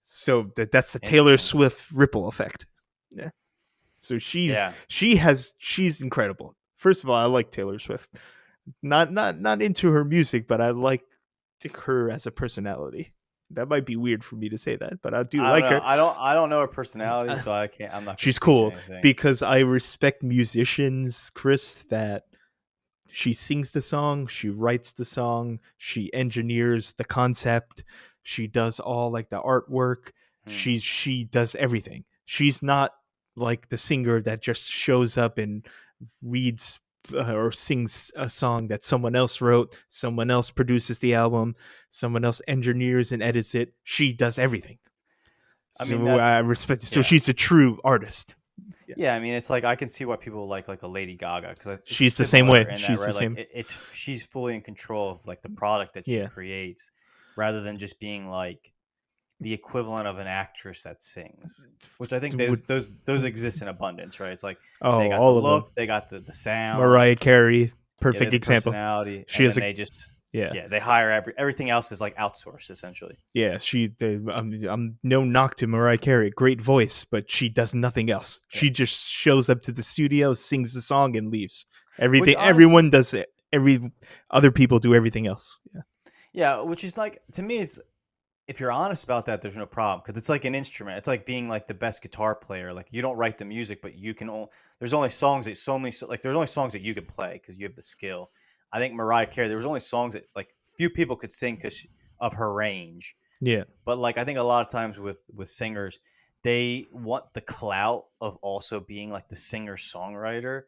So that's the Taylor Swift ripple effect. Yeah. So she's incredible. First of all, I like Taylor Swift. Not into her music, but I like her as a personality. That might be weird for me to say that, but I do like her. I don't know her personality, so I can't. I'm not. She's cool because I respect musicians, Chris. That she sings the song, she writes the song, she engineers the concept, she does all like the artwork. She does everything. She's not like the singer that just shows up and reads or sings a song that someone else wrote, someone else produces the album, someone else engineers and edits it. She does everything. So I respect it. So she's a true artist. Yeah, I mean, it's like I can see why people like a Lady Gaga because she's the same way. She's the same. She's fully in control of like the product that she creates, rather than just being like the equivalent of an actress that sings, which I think those exist in abundance, right? It's like they got all the of look, them. They got the sound. Mariah Carey, perfect example. Personality. She has they hire everything else is like outsourced essentially. Yeah, I'm no knock to Mariah Carey, great voice, but she does nothing else. Yeah. She just shows up to the studio, sings the song, and leaves. Everyone does it. Other people do everything else. Yeah, which is like to me, it's if you're honest about that, there's no problem because it's like an instrument. It's like being like the best guitar player. Like you don't write the music, but you can. There's only songs that there's only songs that you can play because you have the skill. I think Mariah Carey, there was only songs that like few people could sing because of her range. Yeah. But like I think a lot of times with singers, they want the clout of also being like the singer-songwriter.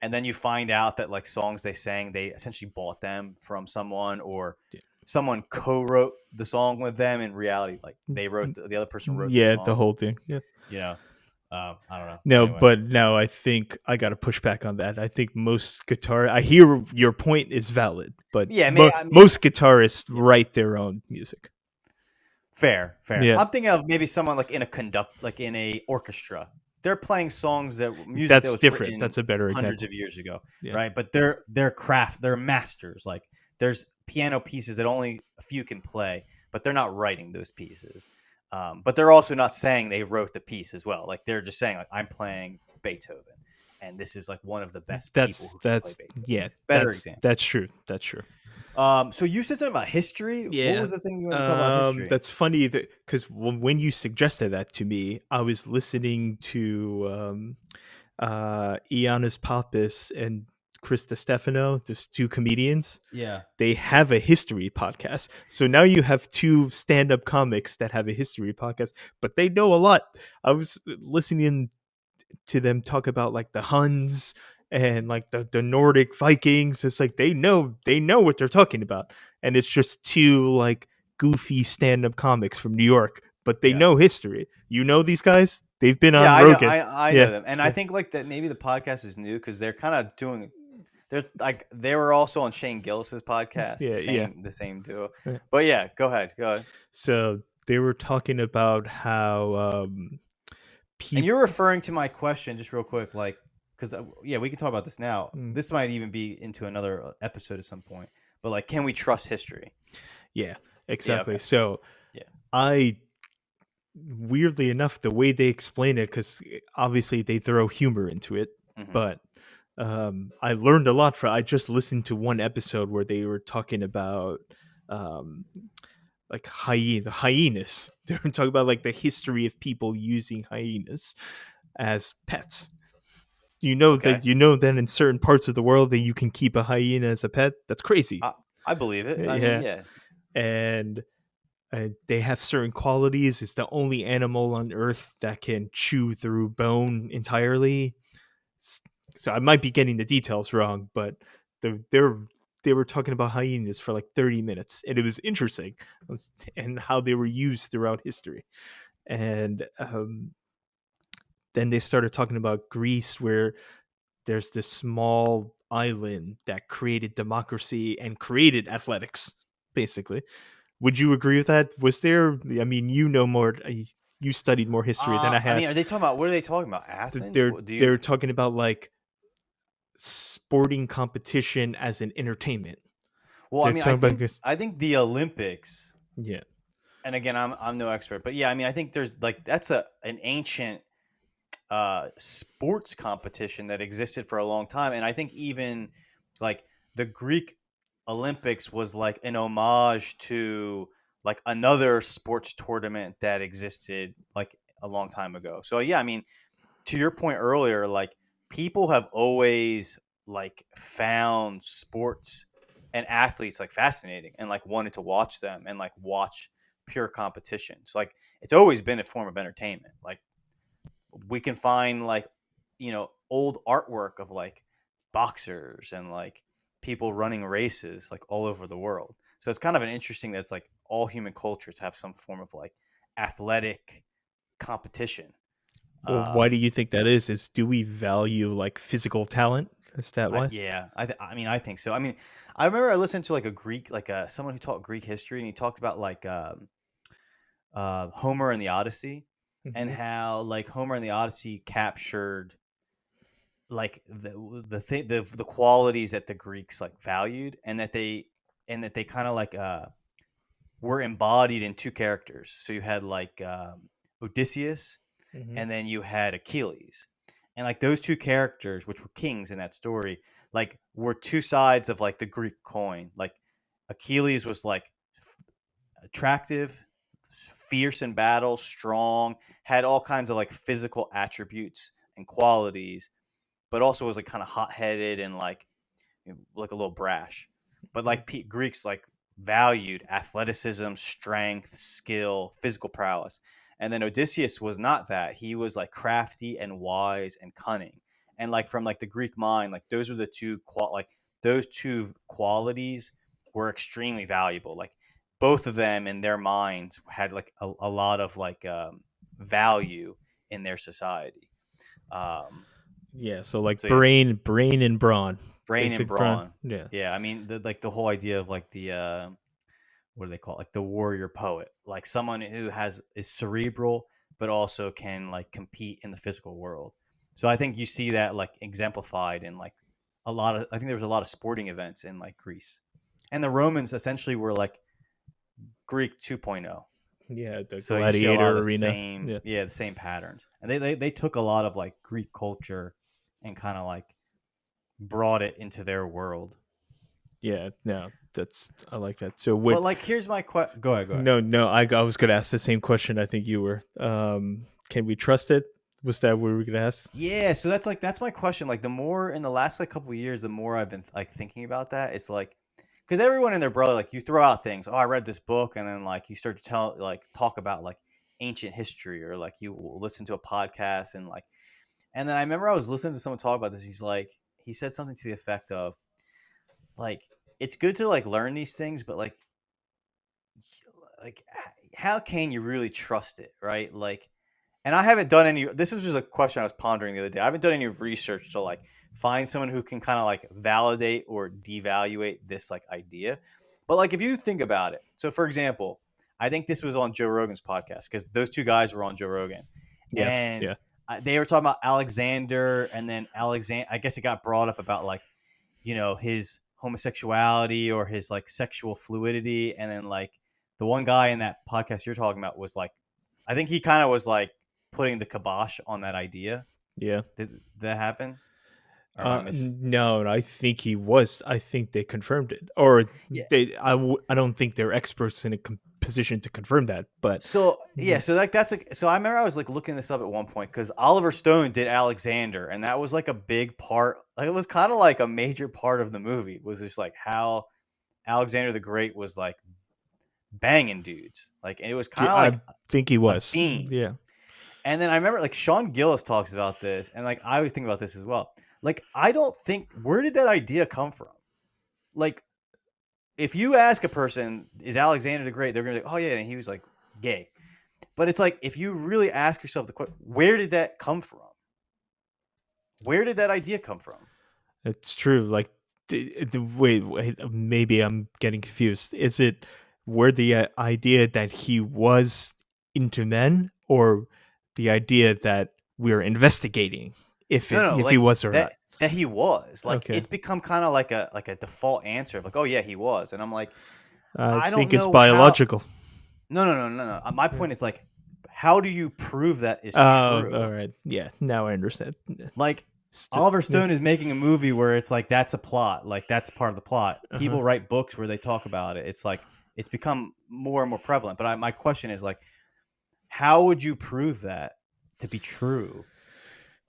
And then you find out that like songs they sang, they essentially bought them from someone or someone co-wrote the song with them. In reality, like they wrote the other person wrote the song. The whole thing. Yeah. You know. I don't know. No, anyway. But no, I think I got to push back on that. I think most I hear your point is valid, but most guitarists write their own music. Fair. Yeah. I'm thinking of maybe someone like in a orchestra. They're playing songs that music that was different. That's a better hundreds example. of years ago, right? But they're craft, they're masters. Like there's piano pieces that only a few can play, but they're not writing those pieces. But they're also not saying they wrote the piece as well. Like they're just saying like I'm playing Beethoven. and this is like one of the best people who can play That's baseball. yeah, Better example. that's true. That's true. So you said something about history. What Yeah. was the thing you wanted to talk about history? That's funny that because when you suggested that to me, I was listening to Giannis Pappas and Chris Stefano, those two comedians. Yeah. They have a history podcast. So now you have two stand-up comics that have a history podcast, but they know a lot. I was listening to them talk about like the Huns and like the Nordic Vikings. It's like they know what they're talking about. And it's just two like goofy stand-up comics from New York, but they know history. You know these guys? They've been on Rogan. I know them. And I think like that maybe the podcast is new because they're kind of doing they're like they were also on Shane Gillis's podcast. The same duo. Yeah. But yeah, go ahead. So they were talking about how and you're referring to my question just real quick, like because we can talk about this now. This might even be into another episode at some point. But like, can we trust history? Yeah, exactly. Yeah, okay. So I weirdly enough, the way they explain it, because obviously they throw humor into it, but I learned a lot from. I just listened to one episode where they were talking about like the hyenas. They were talking about like the history of people using hyenas as pets. You know that in certain parts of the world that you can keep a hyena as a pet. That's crazy. I believe it. I mean, yeah. And they have certain qualities. It's the only animal on Earth that can chew through bone entirely. So I might be getting the details wrong, but they were talking about hyenas for like 30 minutes, and it was interesting, and how they were used throughout history. And then they started talking about Greece, where there's this small island that created democracy and created athletics, basically. Would you agree with that? Was there? I mean, you know more. You studied more history than I have. I mean, are they talking about? What are they talking about? Athens? They're talking about like sporting competition as an entertainment. Well, I mean, I think the Olympics. Yeah. And again, I'm no expert, but yeah, I mean, I think there's like that's an ancient sports competition that existed for a long time, and I think even like the Greek Olympics was like an homage to like another sports tournament that existed like a long time ago. So yeah, I mean, to your point earlier, like people have always like found sports and athletes like fascinating and like wanted to watch them and like watch pure competition. So like it's always been a form of entertainment. Like we can find like, you know, old artwork of like boxers and like people running races like all over the world. So it's kind of an interesting that's like all human cultures have some form of like athletic competition. Well, why do you think that is? Is do we value like physical talent? Is that why? I mean, I think so. I mean, I remember I listened to like a Greek, like someone who taught Greek history, and he talked about like Homer and the Odyssey, and how like Homer and the Odyssey captured like the qualities that the Greeks like valued, and that they kind of like were embodied in two characters. So you had like Odysseus, and then you had Achilles, and like those two characters, which were kings in that story, like were two sides of like the Greek coin. Like Achilles was like attractive, fierce in battle, strong, had all kinds of like physical attributes and qualities, but also was like kind of hot-headed and like a little brash. But like Greeks like valued athleticism, strength, skill, physical prowess. And then Odysseus was not that. He was like crafty and wise and cunning. And like from like the Greek mind, like those were the those two qualities were extremely valuable. Like both of them in their minds had like a lot of like value in their society. So like brain and brawn. Brain and brawn. Yeah. Yeah. I mean, the whole idea of like the what do they call it? Like the warrior poet, like someone who is cerebral but also can like compete in the physical world. So I think you see that like exemplified in like I think there was a lot of sporting events in like Greece, and the Romans essentially were like Greek 2.0. Yeah, the so gladiator you see a lot of arena. The same patterns, and they took a lot of like Greek culture and kind of like brought it into their world. Yeah, no, I like that. So But what? like, here's my question. Go ahead. Go ahead. No, I was gonna ask the same question. I think you were. Can we trust it? Was that what we were gonna ask? Yeah, so that's my question. Like the more in the last like couple of years, the more I've been like thinking about that. It's like because everyone and their brother, like you throw out things. Oh, I read this book, and then like you start to talk about like ancient history, or like you will listen to a podcast, and then I remember I was listening to someone talk about this. He said something to the effect of like it's good to like learn these things, but like how can you really trust it, right? Like, and I haven't done any. This was just a question I was pondering the other day. I haven't done any research to like find someone who can kind of like validate or devaluate this like idea. But like if you think about it, so for example, I think this was on Joe Rogan's podcast because those two guys were on Joe Rogan, Yes. and Yeah. they were talking about Alexander, and then Alexander. I guess it got brought up about like his homosexuality or his like sexual fluidity, and then like the one guy in that podcast you're talking about was like, I think he kind of was like putting the kibosh on that idea. Yeah. Did that happen? Or am I miss? No, I think he was. I think they confirmed it, or Yeah. I don't think they're experts in a position to confirm that. But So yeah, yeah, so like that's like so I remember I was like looking this up at one point because Oliver Stone did Alexander, and that was like a big part. Like it was kind of like a major part of the movie was just like how Alexander the Great was like banging dudes, like, and it was kind of I like think he a was. theme. Yeah. And then I remember like Sean Gillis talks about this, and like I always think about this as well. Like I don't think where did that idea come from? Like if you ask a person, is Alexander the Great, they're gonna be like, oh yeah, and he was like gay. But it's like if you really ask yourself the question, where did that come from? Where did that idea come from? It's true. Like, wait, maybe I'm getting confused. Is it where the idea that he was into men, or the idea that we're investigating No, if he like was or not? that he was. Like Okay, it's become kind of like a default answer of like, oh yeah, he was. And I'm like, I I don't think it's know how. biological. No. My Yeah. point is like, how do you prove that is Oh, true? all right. Yeah, now I understand. Like Oliver Yeah. Stone is making a movie where it's like that's a plot, like that's part of the plot. Uh-huh. People write books where they talk about it. It's like it's become more and more prevalent. But my question is like, how would you prove that to be true?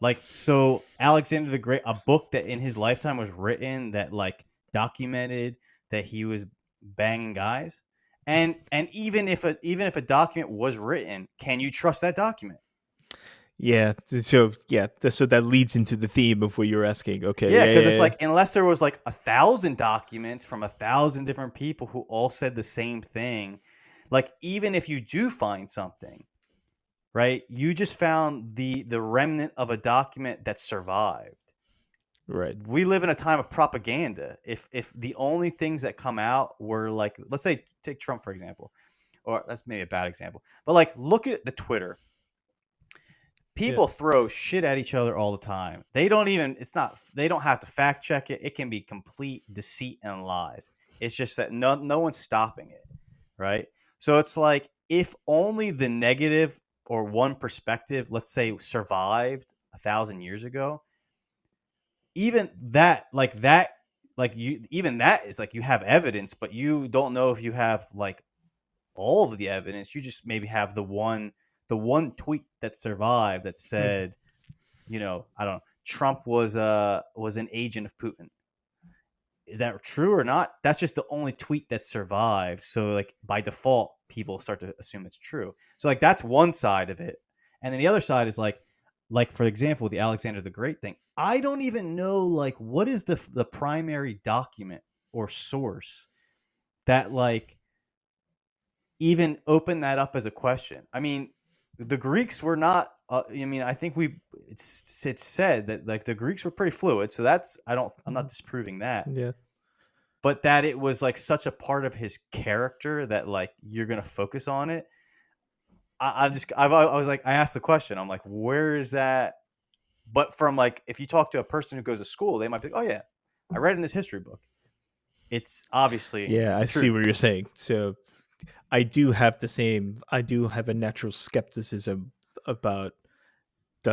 Like, so Alexander the Great, a book that in his lifetime was written that like documented that he was banging guys, and even if a document was written, can you trust that document? Yeah. So that leads into the theme of what you're asking. Okay. Yeah, because it's Yeah. like unless there was like 1,000 documents from 1,000 different people who all said the same thing, like even if you do find something, right, you just found the remnant of a document that survived. Right. We live in a time of propaganda. If the only things that come out were like, let's say, take Trump for example, or that's maybe a bad example, but like look at the Twitter. Yeah. People throw shit at each other all the time. They don't even. It's not. They don't have to fact check it. It can be complete deceit and lies. It's just that no one's stopping it, right? So it's like if only the negative or one perspective, let's say, survived 1,000 years ago, even like you even that is like you have evidence, but you don't know if you have like all of the evidence. You just maybe have the one tweet that survived that Mm. said, I don't know, Trump was an agent of Putin. Is that true or not? That's just the only tweet that survived. So like by default, people start to assume it's true. So like that's one side of it. And then the other side is like for example, the Alexander the Great thing. I don't even know like what is the primary document or source that like even open that up as a question. I mean, the Greeks were not. I mean, I think it's said that like the Greeks were pretty fluid. So I'm not disproving that, Yeah. but that it was like such a part of his character that like you're gonna focus on it. I was like I asked the question. I'm like, where is that? But from like if you talk to a person who goes to school, they might be like, oh yeah, I read in this history book. It's obviously Yeah. the I see truth. what you're saying. So I do have the same. I do have a natural skepticism about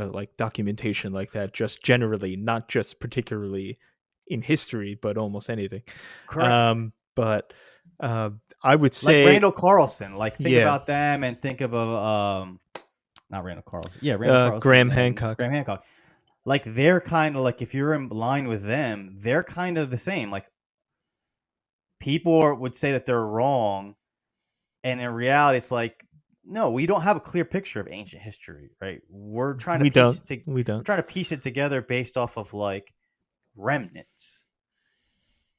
like documentation like that, just generally, not just particularly in history, but almost anything. Correct. But I would Like say, Randall Carlson. Like think yeah, about them and think of not Randall Carlson. Yeah, Randall Carlson Graham and Hancock. Graham Hancock. Like they're kind of like if you're in line with them, they're kind of the same. Like people would say that they're wrong, and in reality, it's like no, we don't have a clear picture of ancient history, right? We're trying to We don't. We we're don't. trying to piece it together based off of like remnants.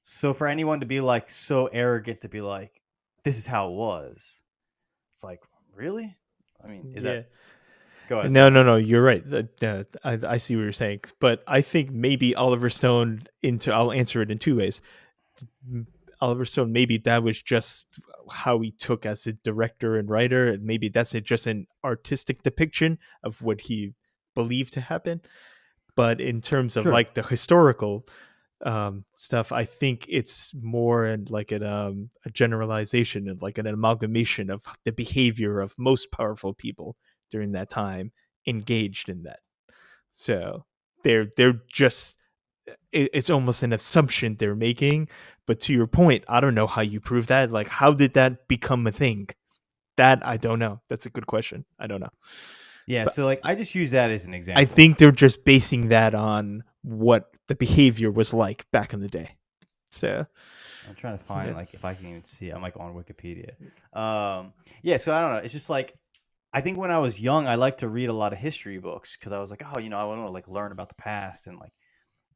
So for anyone to be like so arrogant to be like, this is how it was, it's like really. I mean, is that Yeah. go ahead? No, Sorry. no, no. You're right. I see what you're saying, but I think maybe Oliver Stone into. I'll answer it in two ways. Oliver Stone, maybe that was just how he took as a director and writer, and maybe that's just an artistic depiction of what he believed to happen. But in terms of True. like the historical stuff, I think it's more and like a generalization and like an amalgamation of the behavior of most powerful people during that time engaged in that. So they're just it's almost an assumption they're making. But to your point, I don't know how you prove that. Like, how did that become a thing? That I don't know. That's a good question. I don't know. Yeah. But So like, I just use that as an I example. think they're just basing that on what the behavior was like back in the day. So I'm trying to find yeah, like if I can even see. I'm like on Wikipedia. Yeah. So I don't know. It's just like I think when I was young, I liked to read a lot of history books because I was like, oh, I want to like learn about the past and like.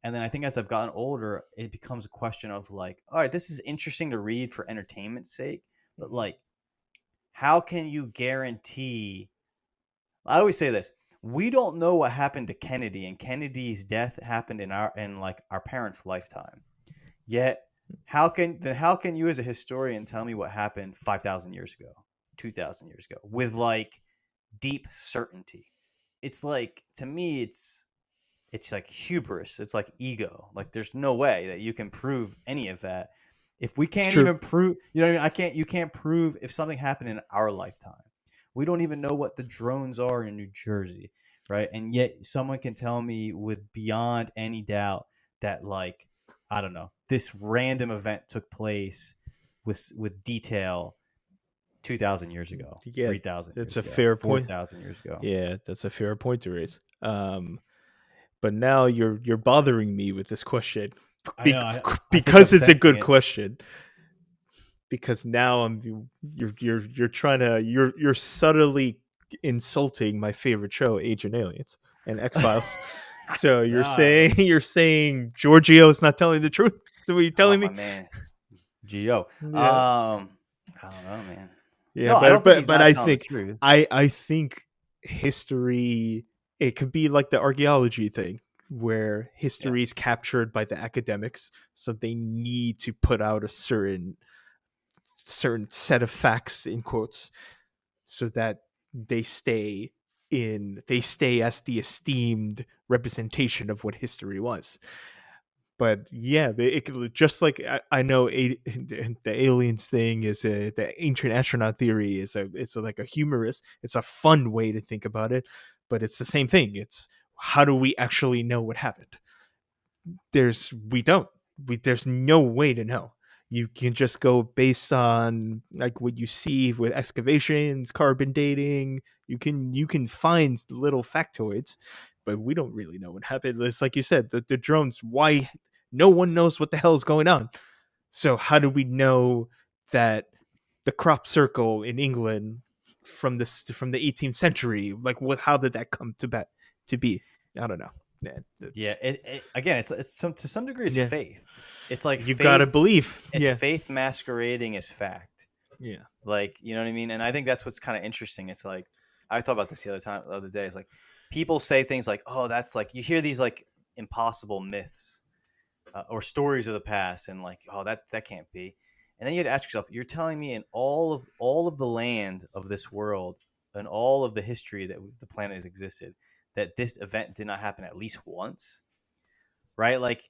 And then I think as I've gotten older, it becomes a question of like, all right, this is interesting to read for entertainment's sake, but like, how can you guarantee? I always say this: we don't know what happened to Kennedy, and Kennedy's death happened in like our parents' lifetime. Yet, how can you as a historian tell me what happened 5,000 years ago, 2,000 years ago with like deep certainty? It's like to me, it's like hubris. It's like ego. Like there's no way that you can prove any of that. If we it's can't true. even prove, you know what I mean? You can't prove if something happened in our lifetime. We don't even know what the drones are in New Jersey, right? And yet someone can tell me with beyond any doubt that like, I don't know, this random event took place with detail 2,000 years ago, Yeah, 3,000 that's years a ago, fair point. 4,000 years ago. Yeah, that's a fair point to raise. But now you're bothering me with this question I Be- know. I think I'm because it's a sensing good it. question. Because now you're trying to you're subtly insulting my favorite show, Agent Aliens and X Files. So you're Nah, saying Giorgio's not telling the truth? Is that what you're oh telling my me? man, Gio. Yeah, I don't know, man. yeah, No, I don't think he's but not I telling the think truth. I think history, it could be like the archaeology thing where Yeah, history is captured by the academics, so they need to put out a certain set of facts in quotes so that they stay they stay as the esteemed representation of what history was. But yeah, just like I know the aliens thing is the ancient astronaut theory is like a humorous, it's a fun way to think about it, but it's the same thing. It's how do we actually know what happened? We don't there's no way to know. You can just go based on like what you see with excavations, carbon dating. You can find little factoids, but we don't really know what happened. It's like you said, the drones, why no one knows what the hell is going on. So how do we know that the crop circle in England from the 18th century, like what, how did that come to be? I don't know, man. yeah. It's Again, it's some to some degree, it's yeah. faith. It's like You gotta faith. believe. It's Yeah. faith masquerading as fact. Yeah. Like you know what I mean. And I think that's what's kind of interesting. It's like I thought about this the other day. It's like people say things like, "Oh, that's like," you hear these like impossible myths or stories of the past, and like, oh, that can't be. And then you had to ask yourself, you're telling me in all of the land of this world and all of the history that the planet has existed, that this event did not happen at least once, right? Like,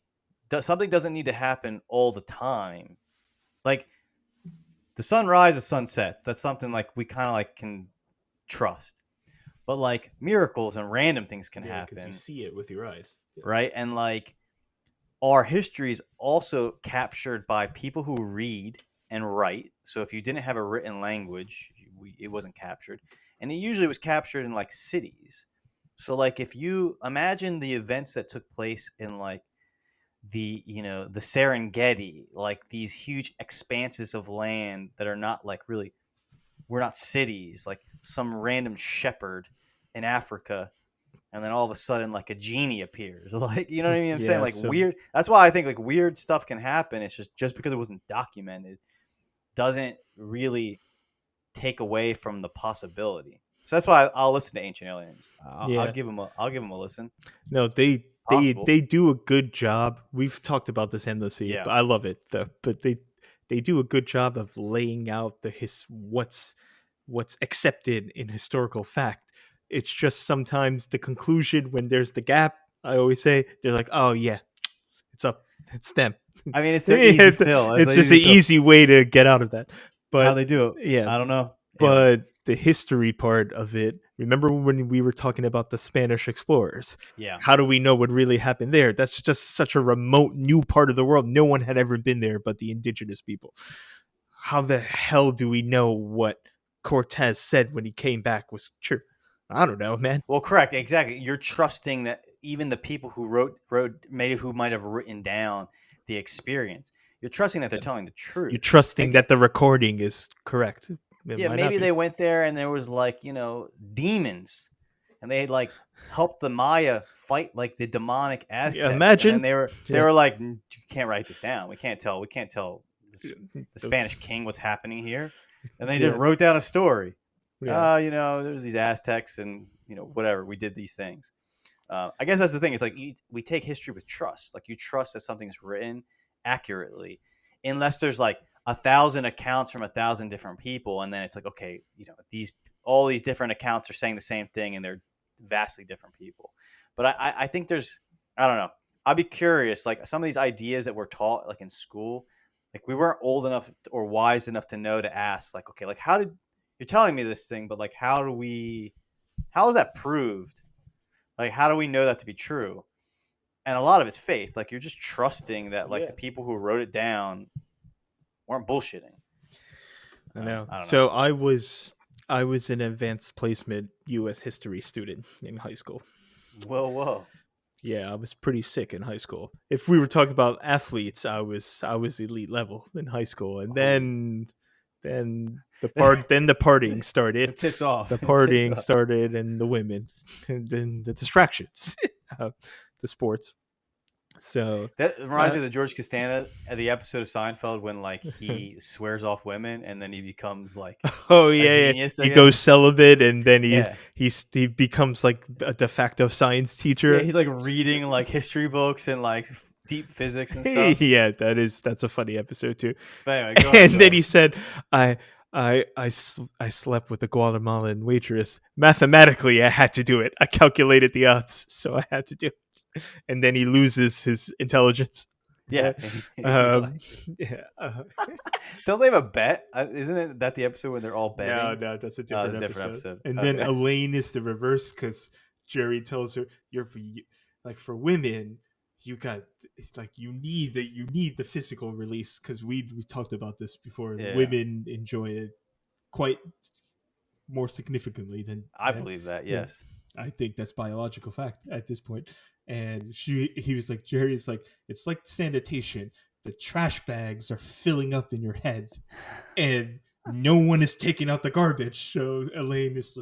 something doesn't need to happen all the time. Like the sun rises, sun sets. That's something like we kind of like can trust. but like miracles and random things can Yeah, because you happen, see it with your eyes. Yeah. right? And like our history is also captured by people who read and write. So if you didn't have a written language, it wasn't captured, and it usually was captured in like cities. So like if you imagine the events that took place in like the Serengeti, like these huge expanses of land that are not like really, we're not cities, like some random shepherd in Africa, and then all of a sudden like a genie appears. Like, you know what I mean? I'm saying Yeah. like So weird. That's why I think like weird stuff can happen. It's just because it wasn't documented doesn't really take away from the possibility. So that's why I'll listen to Ancient Aliens. I'll yeah. give them a listen. No, It's they possible. do a good job. We've talked about this endlessly, Yeah. but I love it. But they do a good job of laying out what's accepted in historical fact. It's just sometimes the conclusion when there's the gap. I always say they're like, oh yeah, it's up, it's them. I mean, it's their easy fill. It's It's an just an easy fill. easy way to get out of that. How But they do it, yeah, I don't know. Yeah. but the history part of it, remember when we were talking about the Spanish explorers? Yeah. How do we know what really happened there? That's just such a remote new part of the world. No one had ever been there but the indigenous people. How the hell do we know what Cortez said when he came back was true? I don't know, man. Well, correct. Exactly. You're trusting that even the people who who might have written down the experience, you're trusting that they're telling the You're truth. trusting Like, that the recording is correct. It yeah, might not maybe be. they went there and there was like, demons, and they had like helped the Maya fight like the demonic Yeah, Aztecs, and then imagine. they Yeah. were like, You can't write this down. We can't tell the The- Spanish king what's happening here," and they just yeah. wrote down a story. Yeah. There's these Aztecs, and whatever, we did these things. I guess that's the thing. It's like we take history with trust. Like you trust that something's written accurately, unless there's like 1,000 accounts from 1,000 different people, and then it's like, okay, all these different accounts are saying the same thing, and they're vastly different people. But I think I don't know. I'd be curious, like some of these ideas that we're taught, like in school, like we weren't old enough or wise enough to know to ask, like, okay, like you're telling me this thing, but like how is that proved? Like, how do we know that to be true? And a lot of it's faith. Like, you're just trusting that, like, Yeah. the people who wrote it down weren't bullshitting. I know. I don't So know. I was an advanced placement U.S. history student in high school. Whoa. Yeah, I was pretty sick in high school. If we were talking about athletes, I was elite level in high school, and then the partying started. It tipped off. The It tipped partying off. started, and the women, and then the distractions, the sports. So That reminds me of the George Costanza, the episode of Seinfeld when, like, he swears off women and then he becomes, like, oh a yeah, genius he again. goes celibate, and then Yeah. he becomes like a de facto science teacher. Yeah, he's, like, reading, like, history books and, like, deep physics and stuff. Yeah, that's a funny episode too. But anyway, go ahead. And then he said, I slept with a Guatemalan waitress. Mathematically, I had to do it. I calculated the odds, so I had to do it. And then he loses his intelligence. Yeah. Yeah. Don't they have a bet? Isn't it that the episode when they're all betting? No, that's a Oh, different, it's a different episode. episode. And Okay. then Elaine is the reverse because Jerry tells her, like for women, you need the physical release because we talked about this before. Yeah. Women enjoy it quite more significantly than I believe that. Yeah. Yes. I think that's biological fact at this point. And he was like, Jerry's like, it's like sanitation. The trash bags are filling up in your head, and no one is taking out the garbage. So Elaine is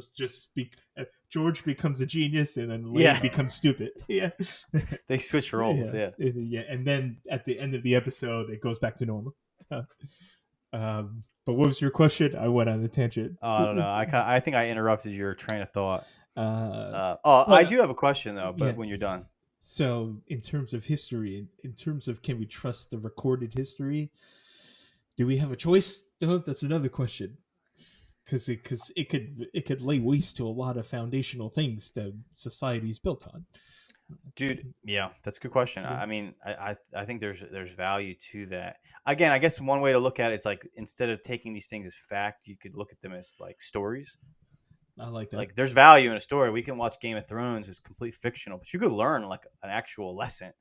George becomes a genius, and then Elaine becomes stupid. Yeah, they switch roles. Yeah. And then at the end of the episode, it goes back to normal. But what was your question? I went on a tangent. Oh, I don't know. I think I interrupted your train of thought. Well, I do have a question though, but yeah. when you're done. So, in terms of history, in terms of can we trust the recorded history? Do we have a choice? No, that's another question. Because it could lay waste to a lot of foundational things that society is built on. Dude, yeah, that's a good question. Yeah. I mean, I think there's value to that. Again, I guess one way to look at it is like instead of taking these things as fact, you could look at them as like stories. I like that. Like there's value in a story. We can watch Game of Thrones; it's complete fictional, but you could learn like an actual lesson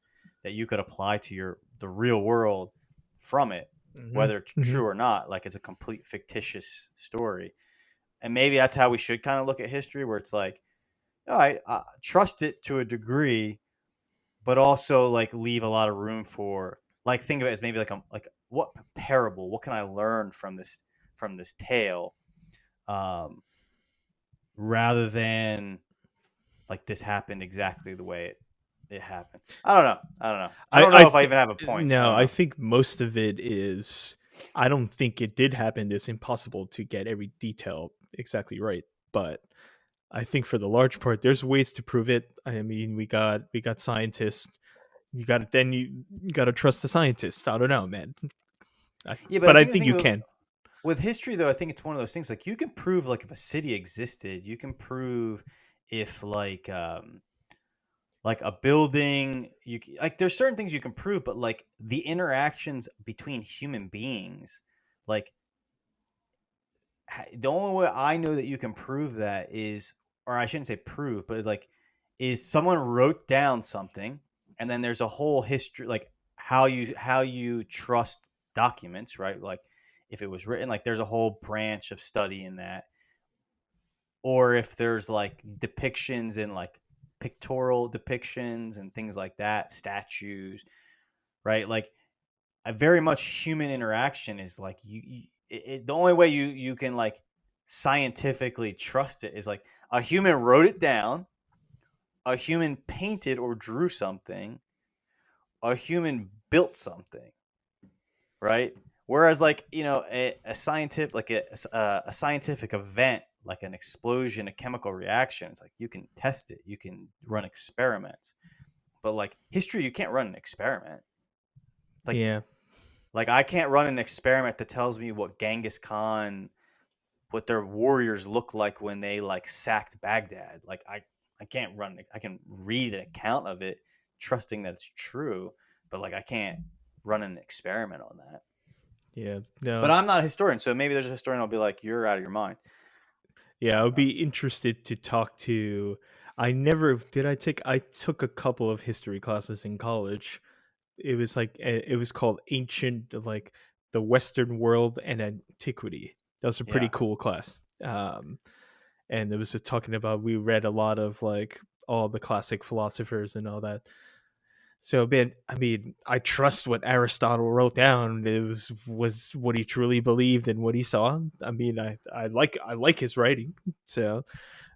that you could apply to the real world from it, whether it's true or not. Like it's a complete fictitious story, and maybe that's how we should kind of look at history, where it's like, all right, trust it to a degree, but also like leave a lot of room for like think of it as maybe like what parable, what can I learn from this tale, um, rather than like this happened exactly the way it happened. I don't know. I don't know if I even have a point. I No, don't I know. think most of it is. I don't think it did happen. It's impossible to get every detail exactly right, but I think for the large part, there's ways to prove it. I mean, we got scientists. You got to trust the scientists. I don't know, man. Yeah, but I But I think the think thing you can. with history though, I think it's one of those things like you can prove like if a city existed, you can prove if like a building like there's certain things you can prove, but like the interactions between human beings, like the only way I know that you can prove that is, or I shouldn't say prove, but like, is someone wrote down something, and then there's a whole history, like how you trust documents, right? Like, if it was written, like there's a whole branch of study in that, or if there's like depictions in like pictorial depictions and things like that, statues, right? Like a very much human interaction is like the only way you can like scientifically trust it is like a human wrote it down, a human painted or drew something, a human built something, right? Whereas like a scientific like a scientific event like an explosion, a chemical reaction, it's like you can test it, you can run experiments, but like history you can't run an experiment. Like Yeah. Like I can't run an experiment that tells me what Genghis Khan, what their warriors look like when they like sacked Baghdad. Like I can't run. I can read an account of it, trusting that it's true, but like I can't run an experiment on that. Yeah. But No. I'm not a historian, so maybe there's a historian. I'll be like, you're out of your mind. Yeah, I would Uh, be interested to talk to. I never did. I took a couple of history classes in college. It was like it was called ancient, like the Western world and antiquity. That was a pretty yeah, cool class. And it was just talking about, we read a lot of like all the classic philosophers and all that. So, man, I mean, I trust what Aristotle wrote down. It was what he truly believed and what he saw. I mean, I like his writing. So,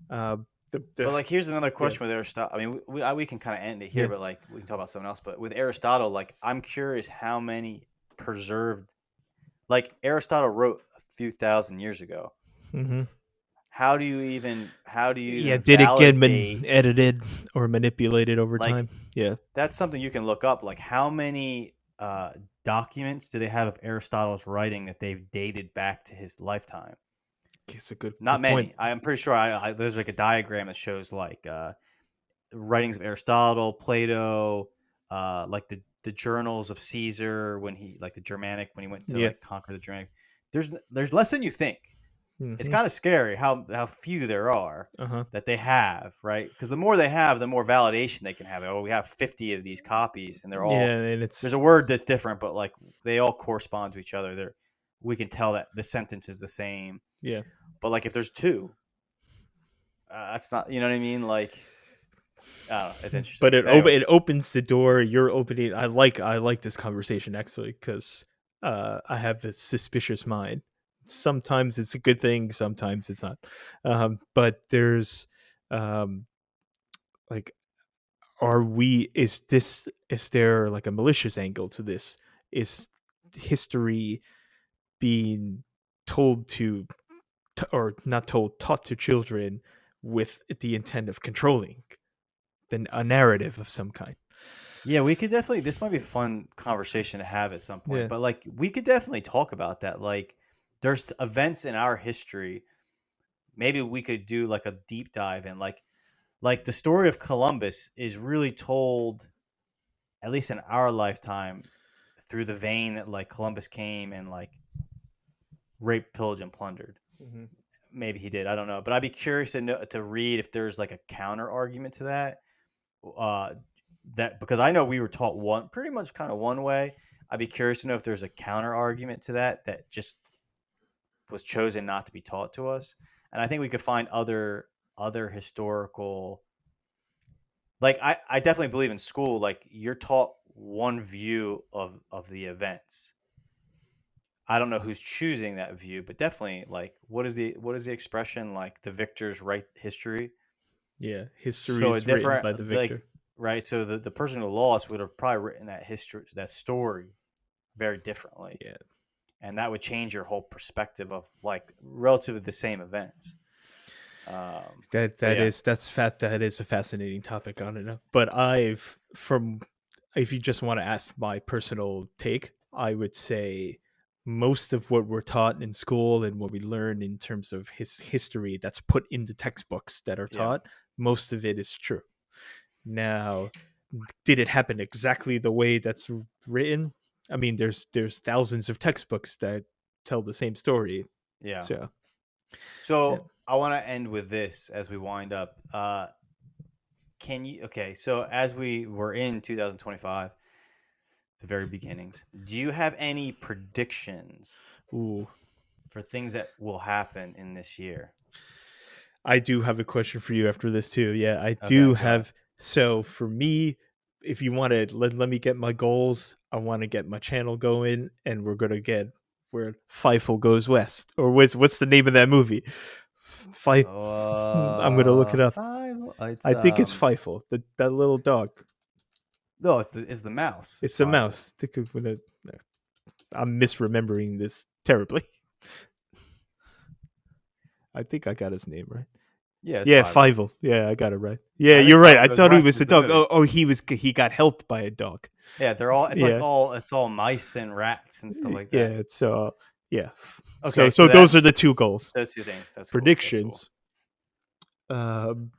uh, but the like here's another yeah, question with Aristotle. I mean, we can kind of end it here, yeah. but like we can talk about something else. But with Aristotle, like I'm curious how many preserved. Like Aristotle wrote a few thousand years ago. Hmm. Yeah, How do you even did it get validate, edited or manipulated over like time? Yeah, that's something you can look up, like how many documents do they have of Aristotle's writing that they've dated back to his lifetime? it's a good Not point. many. I'm pretty sure there's like a diagram that shows like writings of Aristotle, Plato, like the journals of Caesar when he like the Germanic when he went to Yeah. like conquer the Germanic. There's less than you think. It's Hmm. kind of scary how few there are Uh huh. that they have, right? Because the more they have, the more validation they can have. Oh, we have 50 of these copies, and they're all Yeah, and there's a it's word that's different, but like they all correspond to each other. We can tell that the sentence is the same. yeah. But like if there's two, that's not, you know what I mean? Like I don't know, it's But interesting. But anyway, it opens the door. You're opening. I like this conversation actually, because I have this suspicious mind. Sometimes it's a good thing, sometimes it's not. But there's um, like, are we? Is there like a malicious angle to this? Is history being told or not told, taught to children with the intent of controlling a narrative of some kind? yeah, we could definitely. This might be a fun conversation to have at some point. Yeah. But like we could definitely talk about that. Like there's events in our history. Maybe we could do like a deep dive in like the story of Columbus is really told, at least in our lifetime, through the vein that like Columbus came and like raped, pillaged, and plundered. Hmm. maybe he did. I don't know, but I'd be curious to read if there's like a counter argument to that. That because I know we were taught pretty much kind of one way. I'd be curious to know if there's a counter argument to that just was chosen not to be taught to us. And I think we could find other historical, like I definitely believe in school, like you're taught one view of the events. I don't know who's choosing that view, but definitely like what is the expression, like the victors write history. Yeah, history So a is written different by the like victor. right. So the person who lost would have probably written that history, that story very differently. Yeah, And that would change your whole perspective of like relatively the same events. But yeah, that is a fascinating topic. I don't know, but if you just want to ask my personal take, I would say most of what we're taught in school and what we learn in terms of history that's put in the textbooks that are yeah, taught, most of it is true. Now, did it happen exactly the way that's written? I mean, there's thousands of textbooks that tell the same story. yeah. So, yeah. So I want to end with this as we wind up. Okay, so as we were in 2025, the very beginnings, do you have any predictions Ooh, for things that will happen in this year? I do have a question for you after this too. Yeah, I Okay, do go ahead. have. So for me, if you want to let me get my goals, I want to get my channel going, and we're gonna get where Feifel goes west, or what's the name of that movie? Fife. I'm gonna look it up. Five. It's I think it's Feifel, that little dog. no, it's the mouse. It's It's a Fievel. mouse. I'm misremembering this terribly. I think I got his name right. Yeah, it's Yeah, Fievel. Fievel. Yeah, I got it right. Yeah, I think you're right. Fievel I goes thought he west was a is the dog. movie. He got helped by a dog. Yeah, they're all. It's like Yeah, it's all mice and rats and stuff like yeah. that. It's yeah. Okay, So so those are that's the two goals. those two things. That's cool. That's cool. Predictions. Um,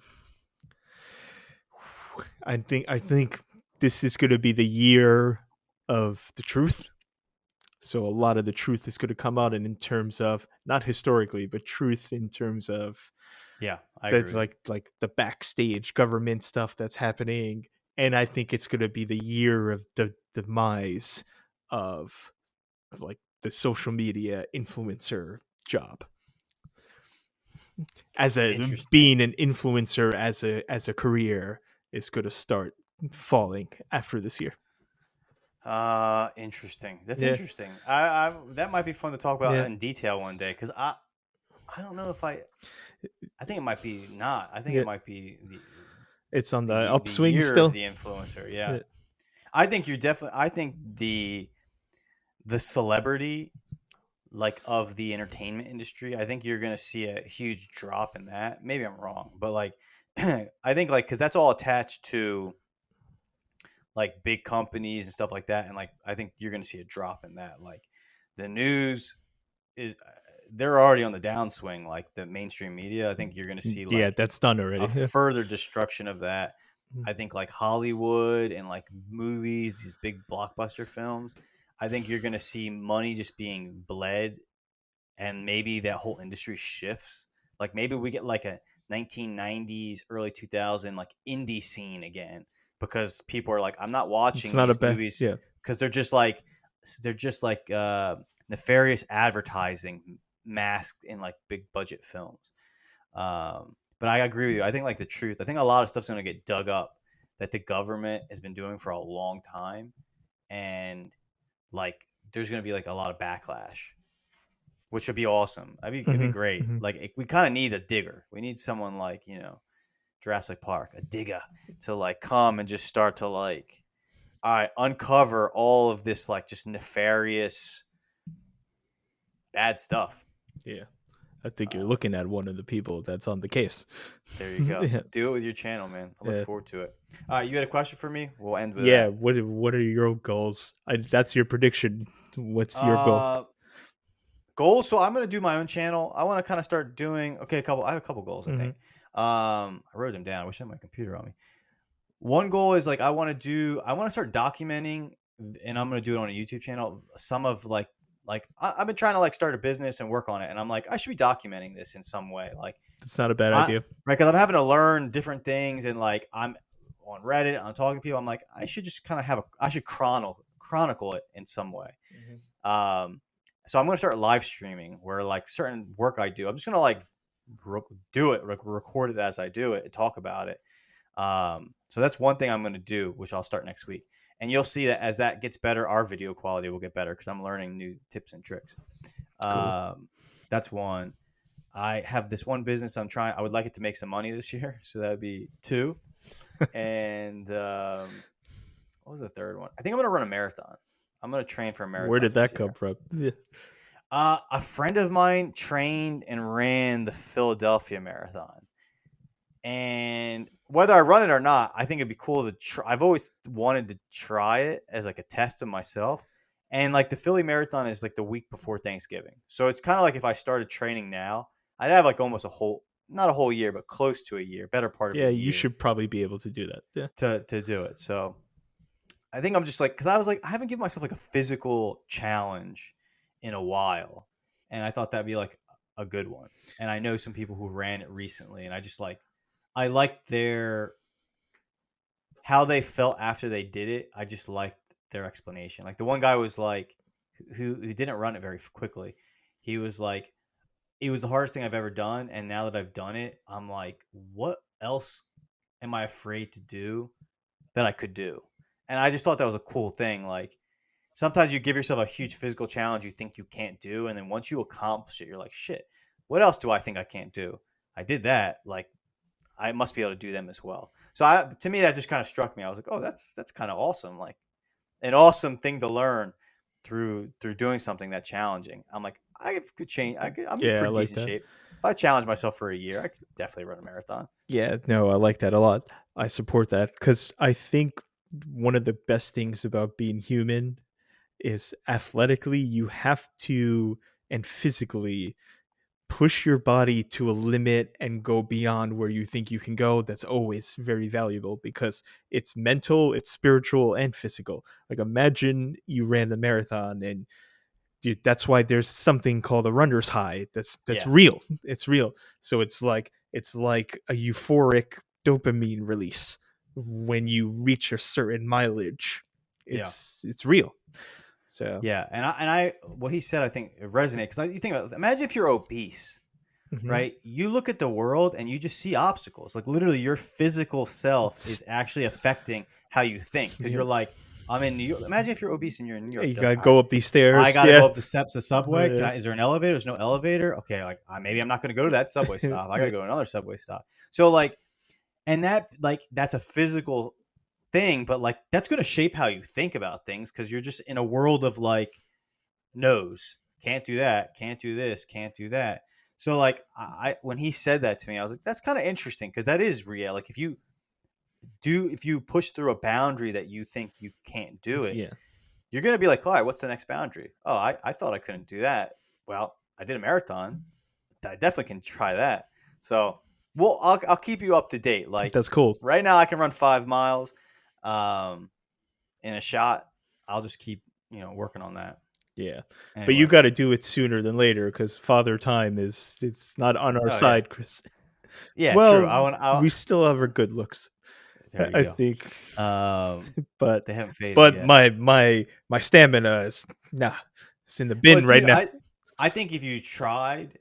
I think this is going to be the year of the truth. So a lot of the truth is going to come out, and in terms of not historically, but truth in terms of Yeah, I agree that with you. like the backstage government stuff that's happening. And I think it's going to be the year of the demise of like the social media influencer job, as a Interesting. being an influencer as a career is going to start falling after this year. Interesting. That's Yeah, interesting. I that might be fun to talk about yeah. in detail one day because I don't know if I think it might be not. I think it Yeah, might be it's on the the upswing year of still. the influencer. Yeah, Yeah. I think you're definitely. I think the celebrity like of the entertainment industry. I think you're gonna see a huge drop in that. Maybe I'm wrong, but like I think like because that's all attached to like big companies and stuff like that, and like I think you're gonna see a drop in that. Like the news is they're already on the downswing. Like the mainstream media, I think you're gonna see Yeah, like that's done a already. Yeah. further destruction of that. I think like Hollywood and like movies, these big blockbuster films. I think you're gonna see money just being bled, and maybe that whole industry shifts. Like maybe we get like a 1990s, early 2000 like indie scene again because people are like, I'm not It's watching not a these bad. movies Yeah. because they're just like nefarious advertising masked in like big budget films. But I agree with you. I think like the truth. I think a lot of stuff's going to get dug up that the government has been doing for a long time, and like there's going to be like a lot of backlash, which would be awesome. It'd be Hmm. great. Hmm. Like we kind of need a digger. We need someone like Jurassic Park, a digger to like come and just start to like, all right, uncover all of this like just nefarious bad stuff. Yeah. I think you're Uh, looking at one of the people that's on the case. there you go. Yeah. Do it with your channel, man. I look Yeah. forward to it. All right, you had a question for me? We'll end with Yeah. that. What are your goals? That's your prediction. What's your goal? Uh, Goals. So I'm gonna do my own channel. I want to kind of start doing. Okay, a couple. I have a couple goals. I Hmm. think. I wrote them down. I wish I had my computer on me. One goal is like I want to start documenting, and I'm going to do it on a YouTube channel, some of like like I've been trying to like start a business and work on it, and I'm like I should be documenting this in some way. Like It's not a bad I idea. right because I'm having to learn different things, and like I'm on Reddit, I'm talking to people. I'm like I should just kind of I should chronicle it in some way. Um, so I'm gonna start live streaming where like certain work I do, I'm just gonna like do it, record it as I do it, and talk about it. So that's one thing I'm going to do, which I'll start next week. And you'll see that as that gets better, our video quality will get better because I'm learning new tips and tricks. Cool. That's one. I have this one business I'm trying. I would like it to make some money this year, so that would be two. And what was the third one? I think I'm going to run a marathon. I'm going to train for a marathon. Where did that this come year. from? Yeah. A friend of mine trained and ran the Philadelphia Marathon. And whether I run it or not, I think it'd be cool to try. I've always wanted to try it as like a test of myself. And like the Philly Marathon is like the week before Thanksgiving. So it's kind of like if I started training now, I'd have like almost not a whole year, but close to a year, better part of a Yeah, year. you should probably be able to do that. Yeah. To do it. So I think I'm just like, because I was like, I haven't given myself like a physical challenge in a while. And I thought that'd be like a good one. And I know some people who ran it recently, and I liked how they felt after they did it. I just liked their explanation. Like the one guy was like, who didn't run it very quickly. He was like, it was the hardest thing I've ever done. And now that I've done it, I'm like, what else am I afraid to do that I could do? And I just thought that was a cool thing. Like sometimes you give yourself a huge physical challenge you think you can't do. And then once you accomplish it, you're like, shit, what else do I think I can't do? I did that. Like, I must be able to do them as well. So to me, that just kind of struck me. I was like, oh, that's kind of awesome. Like an awesome thing to learn through doing something that challenging. I'm like, I could change. I'm in pretty decent shape. If I challenge myself for a year, I could definitely run a marathon. Yeah, no, I like that a lot. I support that because I think one of the best things about being human is athletically, you have to, and physically, push your body to a limit and go beyond where you think you can go. That's always very valuable because it's mental, it's spiritual, and physical. Like imagine you ran the marathon, and dude, that's why there's something called a runner's high. That's real. It's real. So it's like a euphoric dopamine release when you reach a certain mileage. It's real. So yeah, and I what he said, I think it resonates because you think about it, imagine if you're obese, right? You look at the world and you just see obstacles. Like literally, your physical self is actually affecting how you think because you're like, I'm in New York. Imagine if you're obese and you're in New York. You gotta go up these stairs. I gotta go up the steps of the subway. Is there an elevator? There's no elevator. Okay, like maybe I'm not gonna go to that subway stop. I gotta go to another subway stop. So like, and that's a physical thing, but like that's going to shape how you think about things because you're just in a world of like no's, can't do that, can't do this, can't do that. So like I when he said that to me, I was like, that's kind of interesting because that is real. Like if you push through a boundary that you think you can't do it, you're going to be like, all right, what's the next boundary? Oh, I thought I couldn't do that. Well, I did a marathon. I definitely can try that. So well, I'll keep you up to date. Like that's cool. Right now I can run 5 miles. In a shot. I'll just keep working on that. Yeah, anyway. But you got to do it sooner than later because Father Time it's not on our side, Chris. Yeah, well, true. We still have our good looks. I think. But they haven't faded. But yet. my stamina is it's in the bin right now. I think if you tried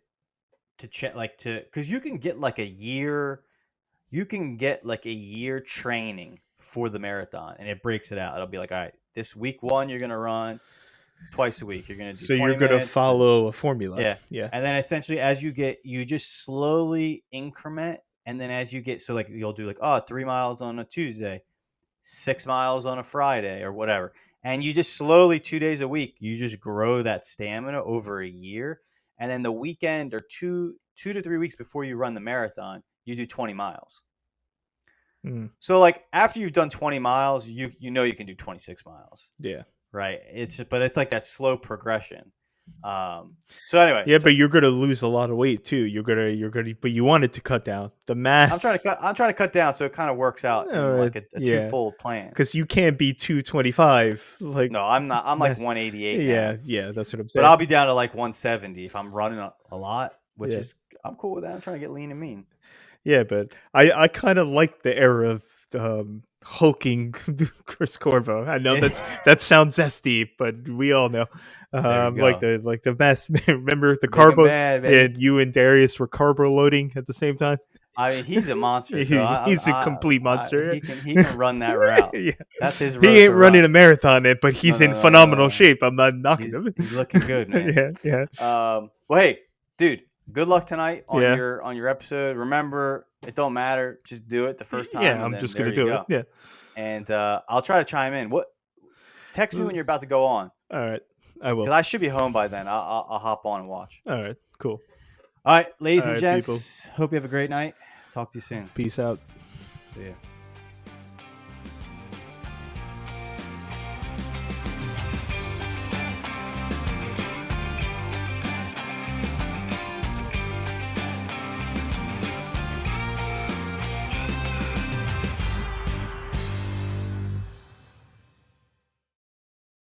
to check because you can get like a year. You can get like a year training for the marathon and it breaks it out. It'll be like, all right, this week 1, you're going to run twice a week. You're going to do 20 you're going to follow a formula. Yeah. And then essentially as you just slowly increment. And then as you get, so like you'll do like, 3 miles on a Tuesday, 6 miles on a Friday or whatever. And you just slowly 2 days a week, you just grow that stamina over a year. And then the weekend or 2 to 3 weeks before you run the marathon, you do 20 miles. So like after you've done 20 miles, you know you can do 26 miles. Yeah. Right. But it's like that slow progression. So anyway, Yeah, but you're gonna lose a lot of weight too. You're gonna, but you wanted to cut down the mass. I'm trying to cut down so it kind of works out in like a Yeah, twofold plan. because you can't be 225. Like, No, I'm not. I'm like that's- 188 yeah, now. yeah, that's what I'm But saying. I'll be down to like 170 if I'm running a lot, which Yeah. is I'm cool with that. I'm trying to get lean and mean. Yeah, but I kind of like the era of hulking Chris Corvo. I know that sounds zesty, but we all know. There you Like go. the best. Remember the Make 'em carbo? mad, baby. And you and Darius were carbo loading at the same time. I mean, he's a monster. So He's a complete monster. he can run that route. Yeah. That's his. He ain't running a marathon, but he's in phenomenal No. shape. I'm not knocking him. He's looking good, man. Yeah. Well, hey, dude. Good luck tonight on Yeah. your episode. Remember, it don't matter. Just do it the first time. Yeah, I'm just gonna do it. Yeah. And I'll try to chime in. Text me when you're about to go on. All right, I will. Because I should be home by then. I'll hop on and watch. All right, cool. All right, ladies All and right, gents. Hope you have a great night. Talk to you soon. Peace out. See ya.